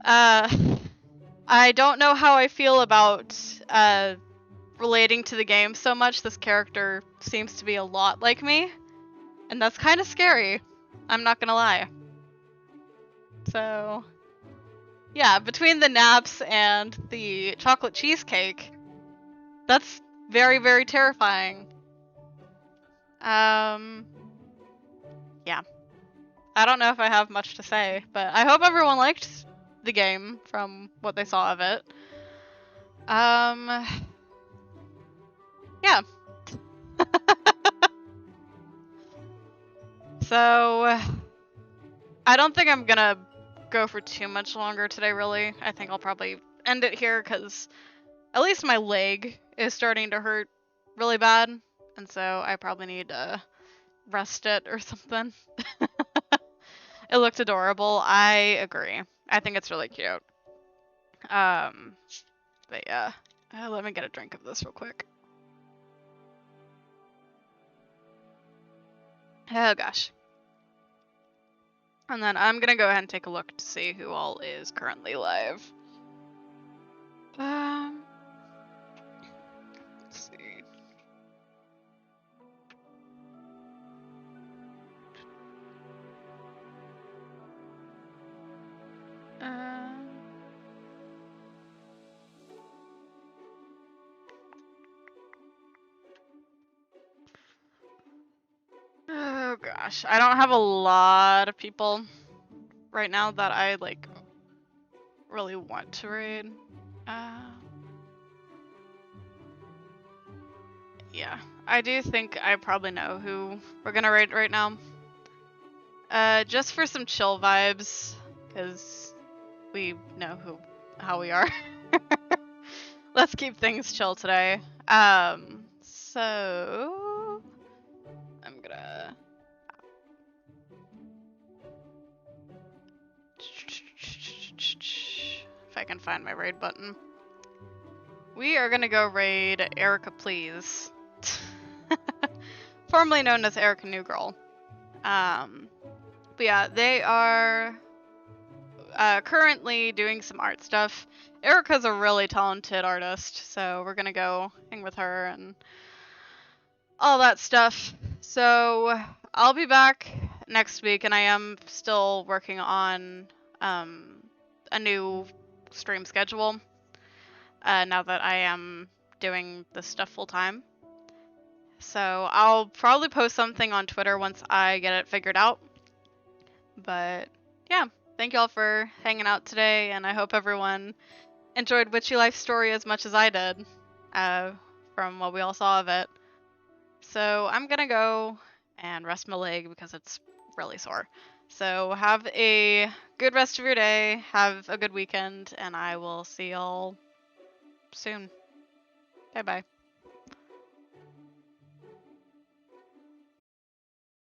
[SPEAKER 2] I don't know how I feel about relating to the game so much. This character seems to be a lot like me, and that's kind of scary. I'm not gonna lie. So, yeah, between the naps and the chocolate cheesecake, that's very, very terrifying. Yeah. I don't know if I have much to say, but I hope everyone liked the game from what they saw of it. Yeah. So, I don't think I'm gonna go for too much longer today, really. I think I'll probably end it here, because at least my leg is starting to hurt really bad, and so I probably need to rest it or something. It looked adorable. I agree. I think it's really cute. But yeah. Let me get a drink of this real quick. Oh gosh. And then I'm gonna go ahead and take a look to see who all is currently live. Let's see. Oh gosh, I don't have a lot of people right now that I like really want to raid. Yeah, I do think I probably know who we're gonna raid right now. Just for some chill vibes, because we know how we are. Let's keep things chill today. So I'm gonna if I can find my raid button. We are gonna go raid Erica Please. Formerly known as Erica New Girl. But yeah, they are currently doing some art stuff. Erica's a really talented artist, so we're gonna go hang with her and all that stuff. So I'll be back next week, and I am still working on a new stream schedule now that I am doing this stuff full time. So I'll probably post something on Twitter once I get it figured out. But yeah, thank y'all for hanging out today, and I hope everyone enjoyed Witchy Life Story as much as I did from what we all saw of it. So I'm gonna go and rest my leg because it's really sore. So have a good rest of your day, have a good weekend, and I will see y'all soon. Bye bye.